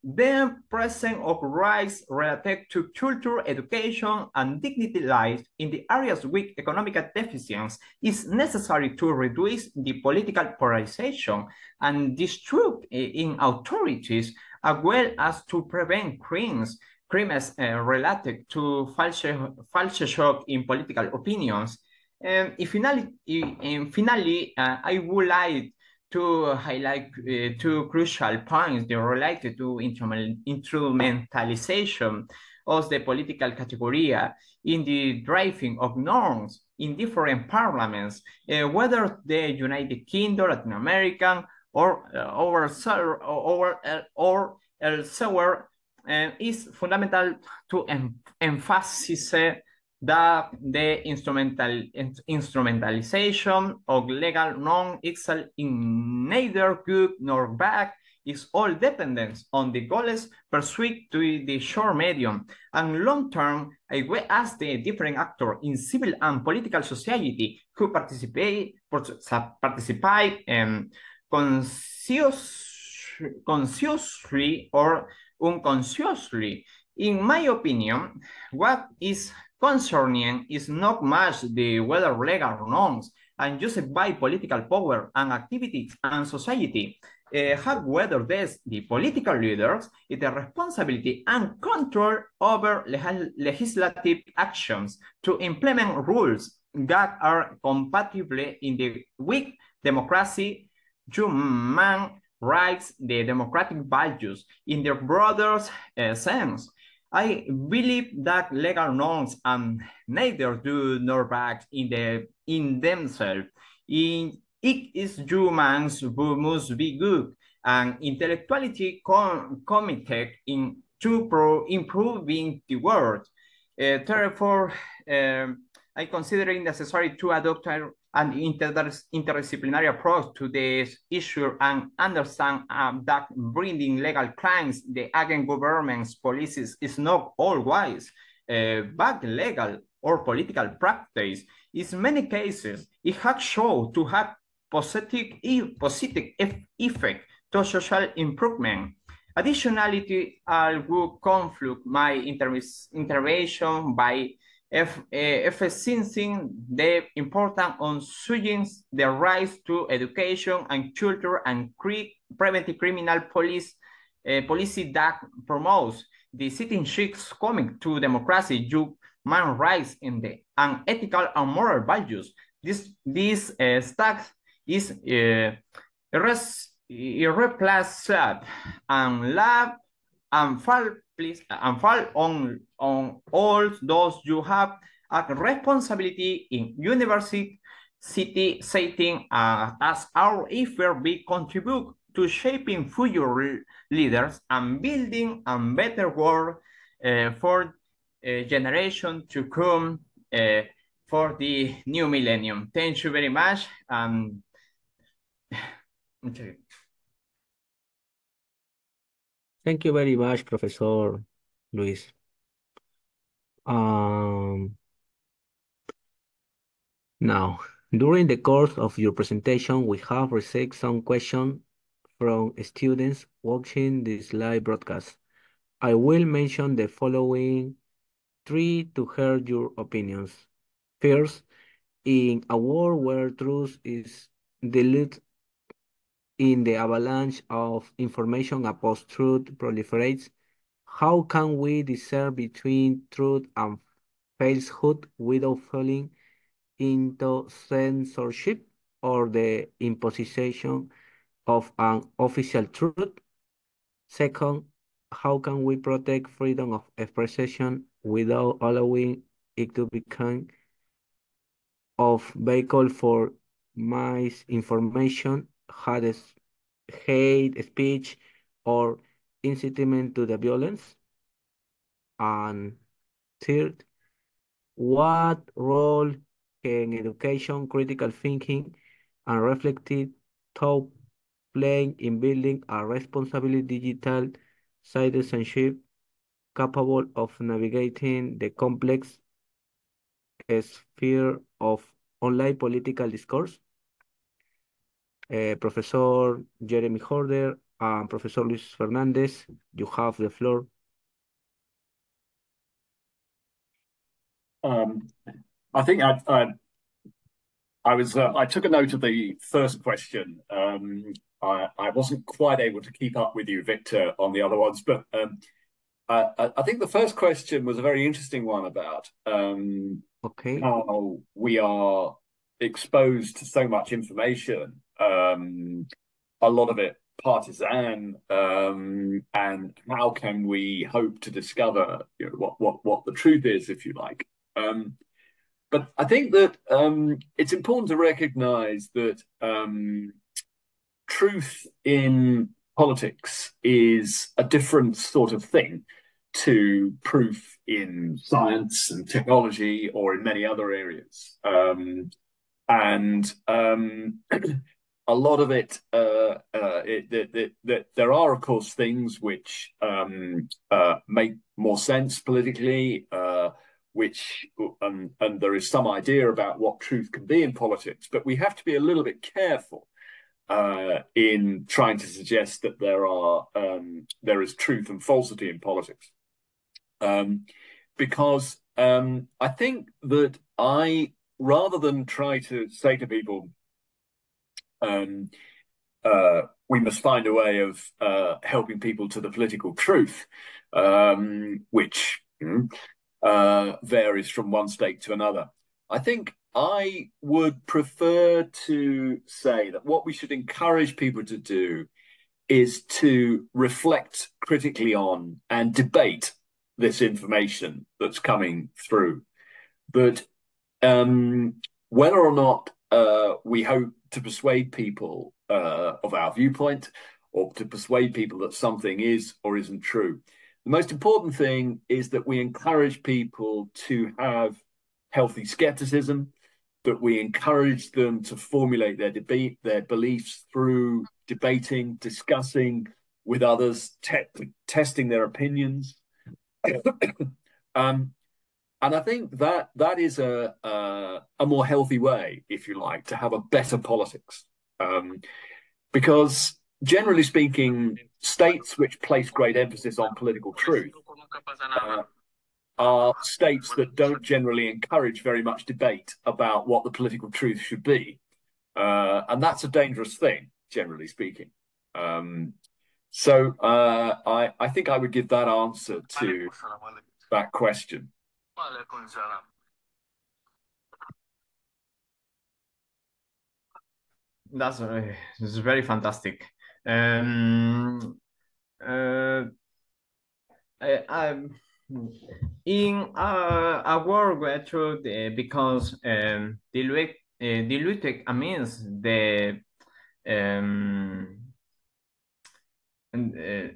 Speaker 3: the presence of rights related to culture, education, and dignity life in the areas with economic deficiencies is necessary to reduce the political polarization and distrust in authorities, as well as to prevent crimes related to false shock in political opinions. And finally, I would like to highlight two crucial points related to instrumentalization of the political category in the driving of norms in different parliaments, whether the United Kingdom, Latin American, or elsewhere, is fundamental to emphasize that the instrumentalization of legal norms is in neither good nor bad, is all dependent on the goals pursued to the short, medium, and long term, as the different actors in civil and political society who participate consciously or unconsciously. In my opinion, what is concerning is not much the whether legal norms and used by political power and activities and society have whether the political leaders is the responsibility and control over legislative actions to implement rules that are compatible with democracy, human rights, the democratic values in their broader sense. I believe that legal norms are neither good nor bad in themselves. It is humans who must be good and intellectuality committed to improving the world. Therefore, I consider it necessary to adopt an interdisciplinary approach to this issue and understand that bringing legal crimes against governments' policies is not always bad legal or political practice. In many cases, it has shown to have positive effect to social improvement. Additionally, I will conclude my intervention by emphasizing the importance on suing the rights to education and culture and preventive criminal policy that promotes the citizenship coming to democracy, human rights, and ethical and moral values. This stack is irreplaceable and love and fall on all those you have a responsibility in university setting as our effort we contribute to shaping future leaders and building a better world for generation to come for the new millennium. Thank you very much.
Speaker 1: Thank you very much, Professor Luis. Now, during the course of your presentation, we have received some questions from students watching this live broadcast. I will mention the following three to hear your opinions. First, in a world where truth is diluted in the avalanche of information and post-truth proliferates, how can we discern between truth and falsehood without falling into censorship or the imposition of an official truth? Second, how can we protect freedom of expression without allowing it to become of vehicle for misinformation, hate speech, or incitement to the violence? And third, what role can education, critical thinking, and reflective thought play in building a responsible digital citizenship capable of navigating the complex sphere of online political discourse? Professor Jeremy Horder and Professor Luis Fernandez, you have the floor.
Speaker 2: I think I took a note of the first question. I wasn't quite able to keep up with you, Victor, on the other ones, but I think the first question was a very interesting one about how we are exposed to so much information, a lot of it partisan, and how can we hope to discover, you know, what the truth is, if you like. But I think that it's important to recognize that truth in politics is a different sort of thing to proof in science and technology or in many other areas. A lot of it, there are, of course, things which make more sense politically, and there is some idea about what truth can be in politics, but we have to be a little bit careful in trying to suggest that there is truth and falsity in politics, because I think that rather than try to say to people, we must find a way of helping people to the political truth, which varies from one state to another. I think I would prefer to say that what we should encourage people to do is to reflect critically on and debate this information that's coming through. But whether or not we hope to persuade people of our viewpoint, or to persuade people that something is or isn't true, the most important thing is that we encourage people to have healthy skepticism, that we encourage them to formulate their beliefs through debating, discussing with others, testing their opinions. And I think that is a more healthy way, if you like, to have a better politics. Because generally speaking, states which place great emphasis on political truth are states that don't generally encourage very much debate about what the political truth should be. And that's a dangerous thing, generally speaking. So I think I would give that answer to that question.
Speaker 3: That's very fantastic. In a world where truth becomes diluted amidst the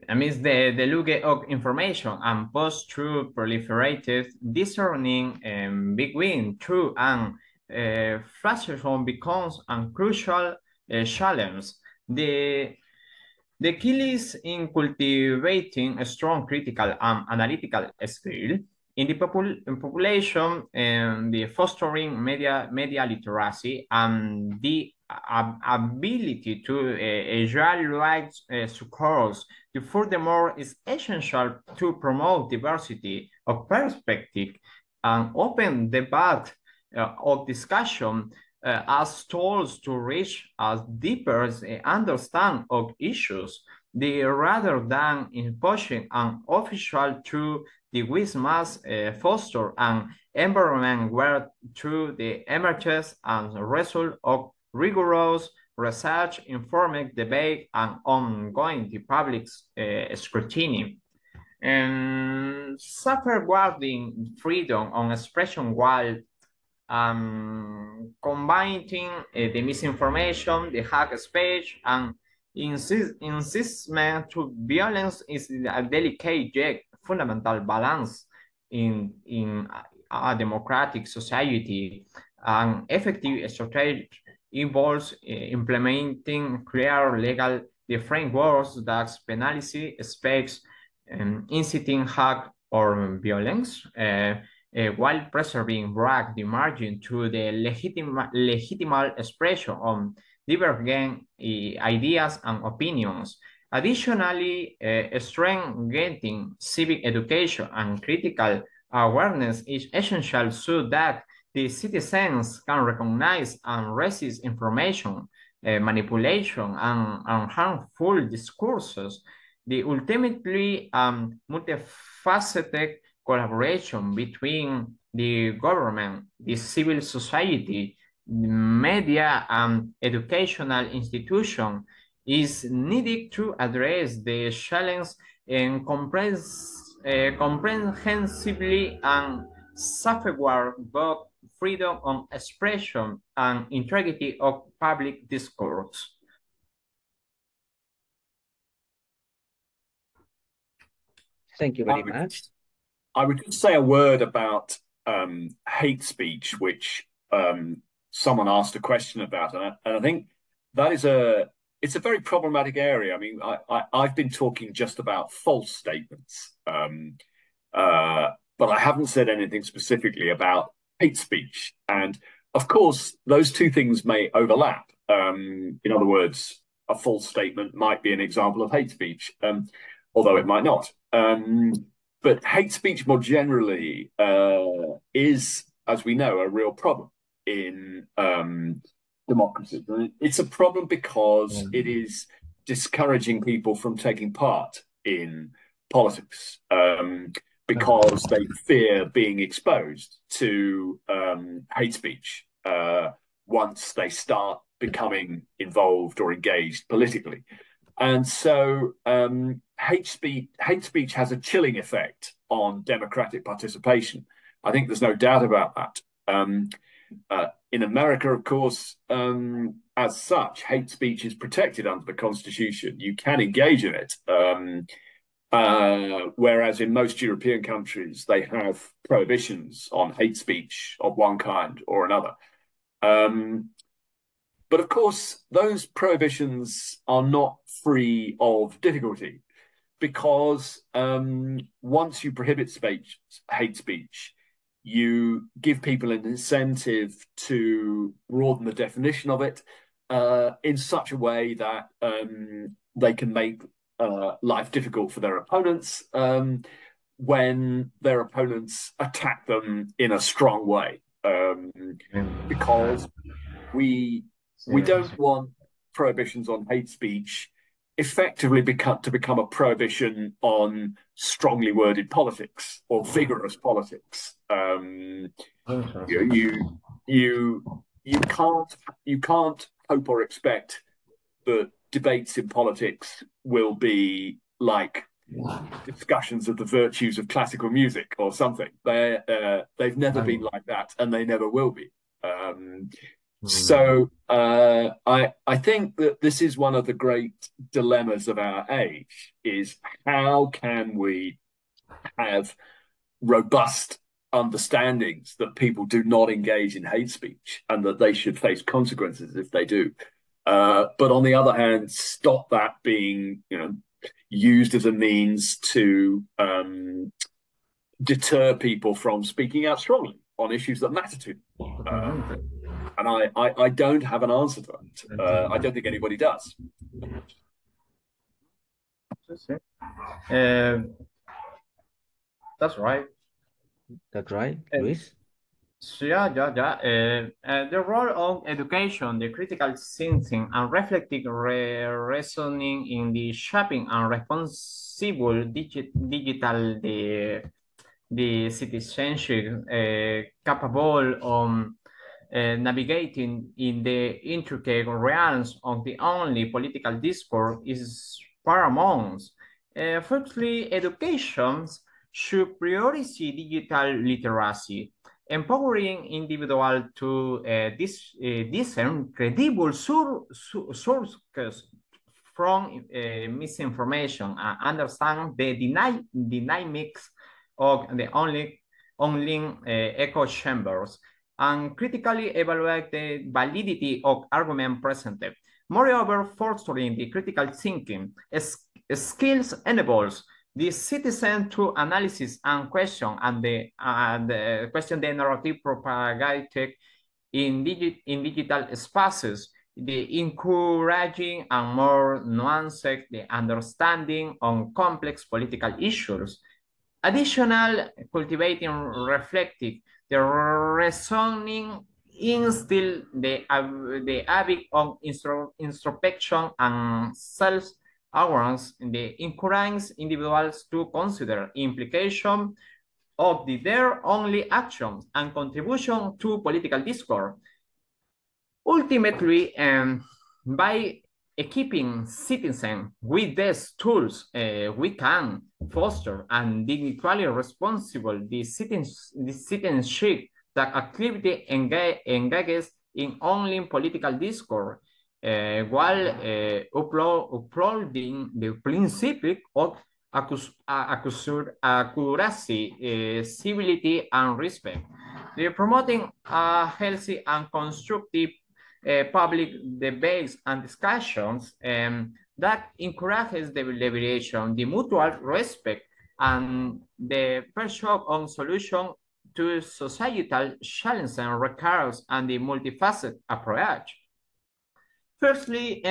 Speaker 3: amidst the looking of information and post-truth proliferated, discerning between truth and falsehood becomes a crucial challenge. The key is in cultivating a strong critical and analytical skill in the population, the fostering media literacy and the ability to evaluate discourse. Furthermore, is essential to promote diversity of perspective and open debate of discussion as tools to reach a deeper understanding of issues, rather than imposing an official through the which must foster an environment where through the emerges and result of rigorous research, informed debate, and ongoing public scrutiny. And safeguarding freedom on expression while combining the misinformation, the hack speech, and insistment to violence is a delicate yet fundamental balance in a democratic society. An effective strategy involves implementing clear legal frameworks that penalize speech inciting hack or violence, while preserving the margin to the legitimate expression of divergent ideas and opinions. Additionally, strengthening civic education and critical awareness is essential so that the citizens can recognize and resist information, manipulation, and harmful discourses. The ultimately multifaceted collaboration between the government, the civil society, media, and educational institution is needed to address the challenge and comprehensively and safeguard both freedom of expression and integrity of public discourse.
Speaker 1: Thank you very much.
Speaker 2: I would just say a word about hate speech, which someone asked a question about, and I think that is it's a very problematic area. I mean, I've been talking just about false statements, but I haven't said anything specifically about hate speech. And of course, those two things may overlap. In other words, a false statement might be an example of hate speech, although it might not. But hate speech more generally is, as we know, a real problem in democracies. It's a problem because it is discouraging people from taking part in politics because they fear being exposed to hate speech once they start becoming involved or engaged politically. And so hate speech has a chilling effect on democratic participation. I think there's no doubt about that. In America, of course, as such, hate speech is protected under the Constitution. You can engage in it, whereas in most European countries, they have prohibitions on hate speech of one kind or another. But of course, those prohibitions are not free of difficulty because once you prohibit hate speech, you give people an incentive to broaden the definition of it in such a way that they can make life difficult for their opponents when their opponents attack them in a strong way. Because we don't want prohibitions on hate speech effectively to become a prohibition on strongly worded politics or vigorous politics. You can't hope or expect that debates in politics will be like discussions of the virtues of classical music or something. They've never been like that, and they never will be. So I think that this is one of the great dilemmas of our age, is how can we have robust understandings that people do not engage in hate speech and that they should face consequences if they do. But on the other hand, stop that being, used as a means to deter people from speaking out strongly on issues that matter to them. And I don't have an answer to that. I don't think anybody does.
Speaker 3: That's right.
Speaker 1: That's right, Luis?
Speaker 3: So the role of education, the critical thinking, and reflective reasoning in the shaping and responsible digital the citizenship capable of navigating in the intricate realms of the only political discourse is paramount. Firstly, education should prioritize digital literacy, empowering individuals to discern credible sources from misinformation and understand the dynamics of the online echo chambers, and critically evaluate the validity of argument presented. Moreover, fostering the critical thinking skills enables the citizen to analysis and question question the narrative propagated in digital spaces, the encouraging and more nuanced the understanding on complex political issues. Additional cultivating reflective, the reasoning instill the habit of introspection and self-awareness, the encourages individuals to consider implication of their only actions and contribution to political discourse. Ultimately, by equipping citizens with these tools, we can foster and digitally responsible the citizenship that actively engages in online political discourse, while upholding the principle of accuracy, civility, and respect. They're promoting a healthy and constructive public debates and discussions that encourages the deliberation, the mutual respect, and the pursuit of solution to societal challenges and requires and the multifaceted approach. Firstly,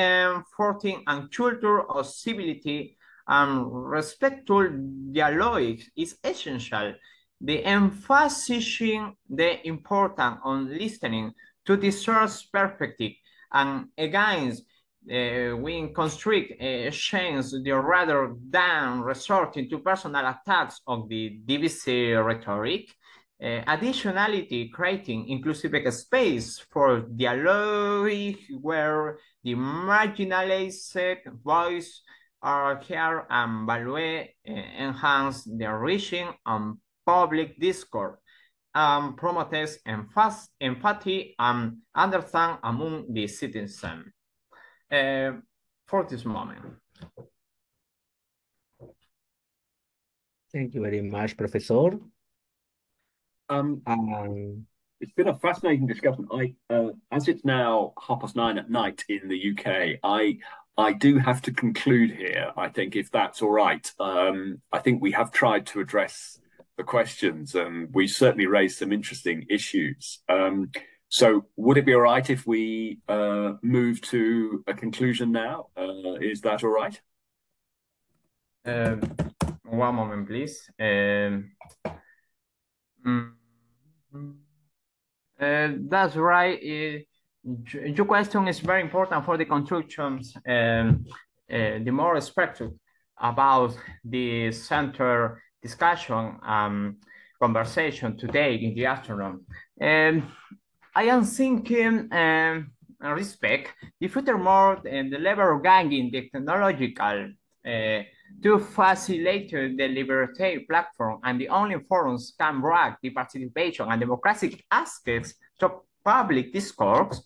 Speaker 3: fostering a culture of civility and respectful dialogue is essential. The emphasizing the importance on listening to the source perspective and against we constrict exchange rather than resorting to personal attacks on the divisive rhetoric. Additionality, creating inclusive space for dialogue where the marginalized voice are heard and valued, enhance the reaching and public discourse, promotes empathy and understand among the citizens. For this moment.
Speaker 1: Thank you very much, Professor.
Speaker 2: It's been a fascinating discussion. As it's now 9:30 at night in the UK, I do have to conclude here, I think, if that's all right. I think we have tried to address the questions, and we certainly raised some interesting issues. So would it be all right if we move to a conclusion now? Is that all right?
Speaker 3: One moment, please. That's right. Your question is very important for the constructions, the more respectful about the center discussion conversation today in the afternoon. I am thinking respect the furthermore the level of gaining the technological to facilitate the liberty platform and the online forums can bring the participation and democratic aspects to public discourse.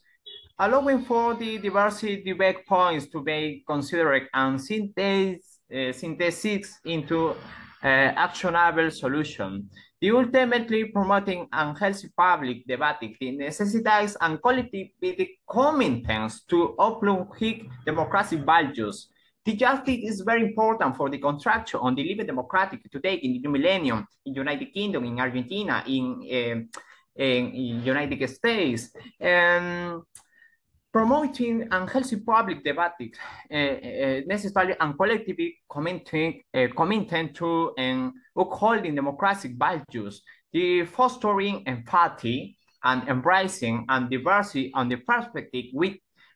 Speaker 3: allowing for the diversity debate points to be considered and synthesis into actionable solution. The ultimately promoting unhealthy public debate necessitates and collective commitments to uphold democratic values. The justice is very important for the construction on the living democratic today in the new millennium, in United Kingdom, in Argentina, in United States. Promoting unhealthy public debate necessarily and collectively committing to and upholding democratic values, the fostering empathy and embracing and diversity on the perspective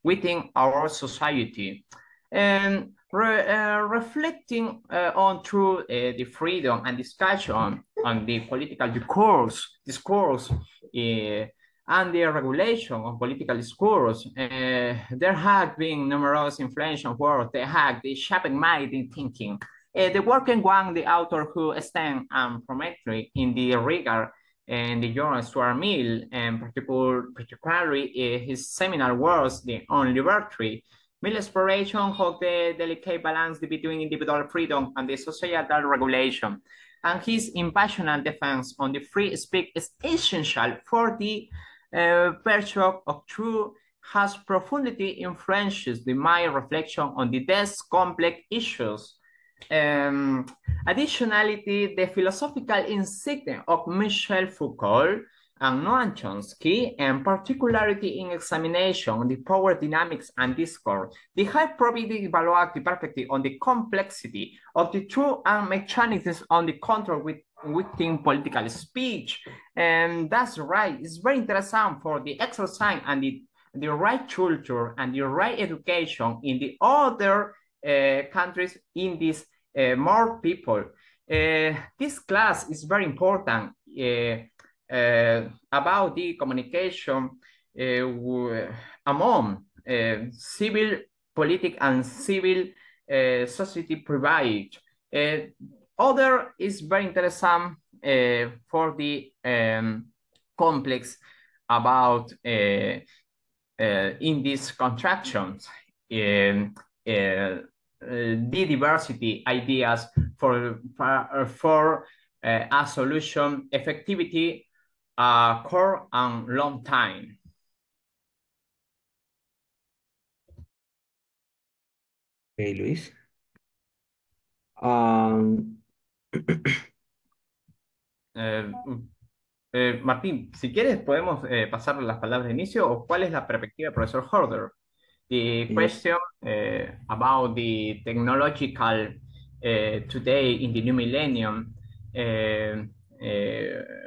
Speaker 3: within our society. And reflecting on through the freedom and discussion on the political discourse and the regulation of political discourse. There have been numerous influential works that have the shaping mind in thinking. The working one, the author who stands prominently in the regard and the journal Stuart Mill, and particularly his seminal works on liberty, Mill's exploration of the delicate balance between individual freedom and the societal regulation, and his impassioned defense on the free speech is essential for the pursuit of truth has profoundly influenced the mind reflection on the less complex issues. Additionally, the philosophical insight of Michel Foucault and Noam Chomsky, and particularity in examination, the power dynamics and discourse, the high probability evaluative perspective on the complexity of the truth and mechanics on the control within political speech. And that's right, it's very interesting for the exercise and the right culture and the right education in the other countries in this more people. This class is very important about the communication among civil, political, and civil society private. Other is very interesting for the complex about in these contractions. The diversity ideas for a solution effectivity core and long time.
Speaker 1: Okay, Luis.
Speaker 3: Martín, si quieres podemos pasar las palabras de inicio o cuál es la perspectiva del profesor Horder. The question about the technological today in the new millennium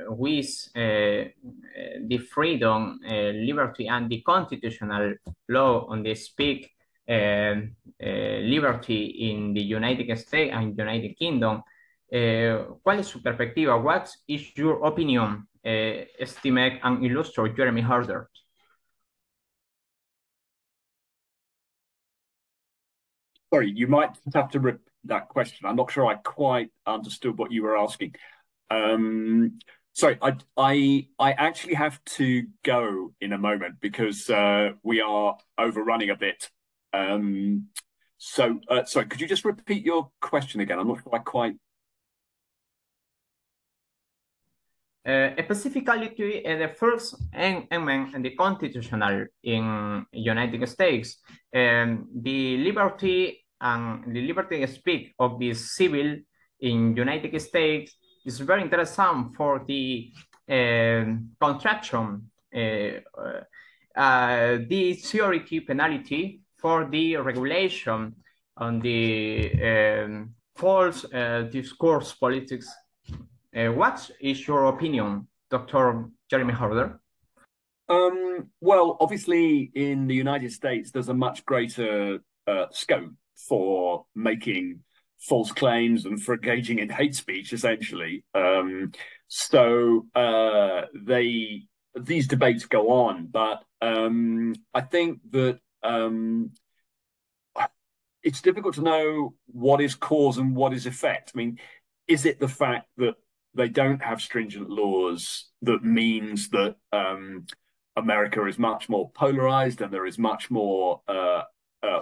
Speaker 3: with the freedom, liberty, and the constitutional law on the speak liberty in the United States and United Kingdom. ¿Cuál es su perspectiva? What is your opinion, esteemed and illustrious Jeremy Horder?
Speaker 2: Sorry, you might have to repeat that question. I'm not sure I quite understood what you were asking. Sorry, I actually have to go in a moment because we are overrunning a bit. Sorry, could you just repeat your question again? I'm not sure I quite.
Speaker 3: Specifically, the first amendment and the constitutional in United States, the liberty of speech of the civil in United States is very interesting for the contraction, the theoretic penalty for the regulation on the false discourse politics. What is your opinion, Dr. Jeremy Horder?
Speaker 2: Well, obviously, in the United States, there's a much greater scope for making false claims and for engaging in hate speech, essentially. These debates go on, but I think that it's difficult to know what is cause and what is effect. I mean, is it the fact that they don't have stringent laws that means that America is much more polarized and there is much more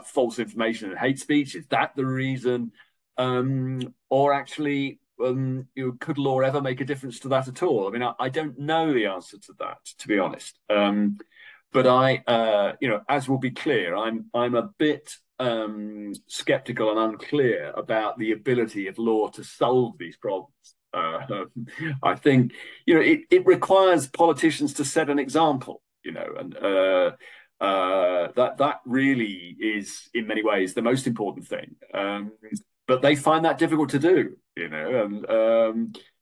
Speaker 2: false information and hate speech. Is that the reason? Or actually, could law ever make a difference to that at all? I mean, I don't know the answer to that, to be honest. But as will be clear, I'm a bit skeptical and unclear about the ability of law to solve these problems. I think it requires politicians to set an example, and that really is in many ways the most important thing. But they find that difficult to do, and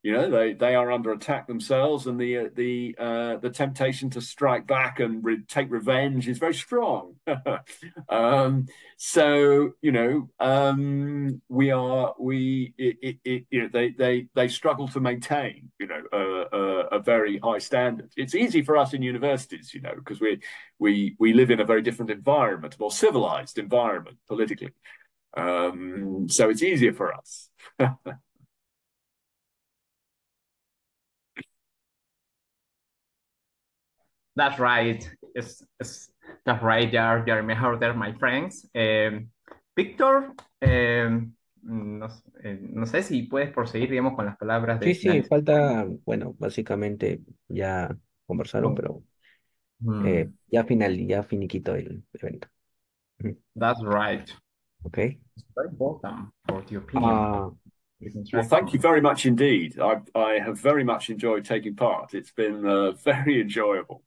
Speaker 2: they are under attack themselves, and the temptation to strike back and take revenge is very strong. They struggle to maintain, a very high standard. It's easy for us in universities, because we live in a very different environment, a more civilized environment politically. So it's easier for us.
Speaker 3: That's right. That's right, Jeremy Horder, my friends. Víctor, no sé si puedes proseguir, digamos, con las palabras de
Speaker 1: Sí, falta, bueno, básicamente ya conversaron, pero ya finiquito el evento.
Speaker 3: That's right.
Speaker 1: Okay.
Speaker 3: It's very important for the opinion.
Speaker 2: Well, thank you very much indeed. I have very much enjoyed taking part. It's been very enjoyable.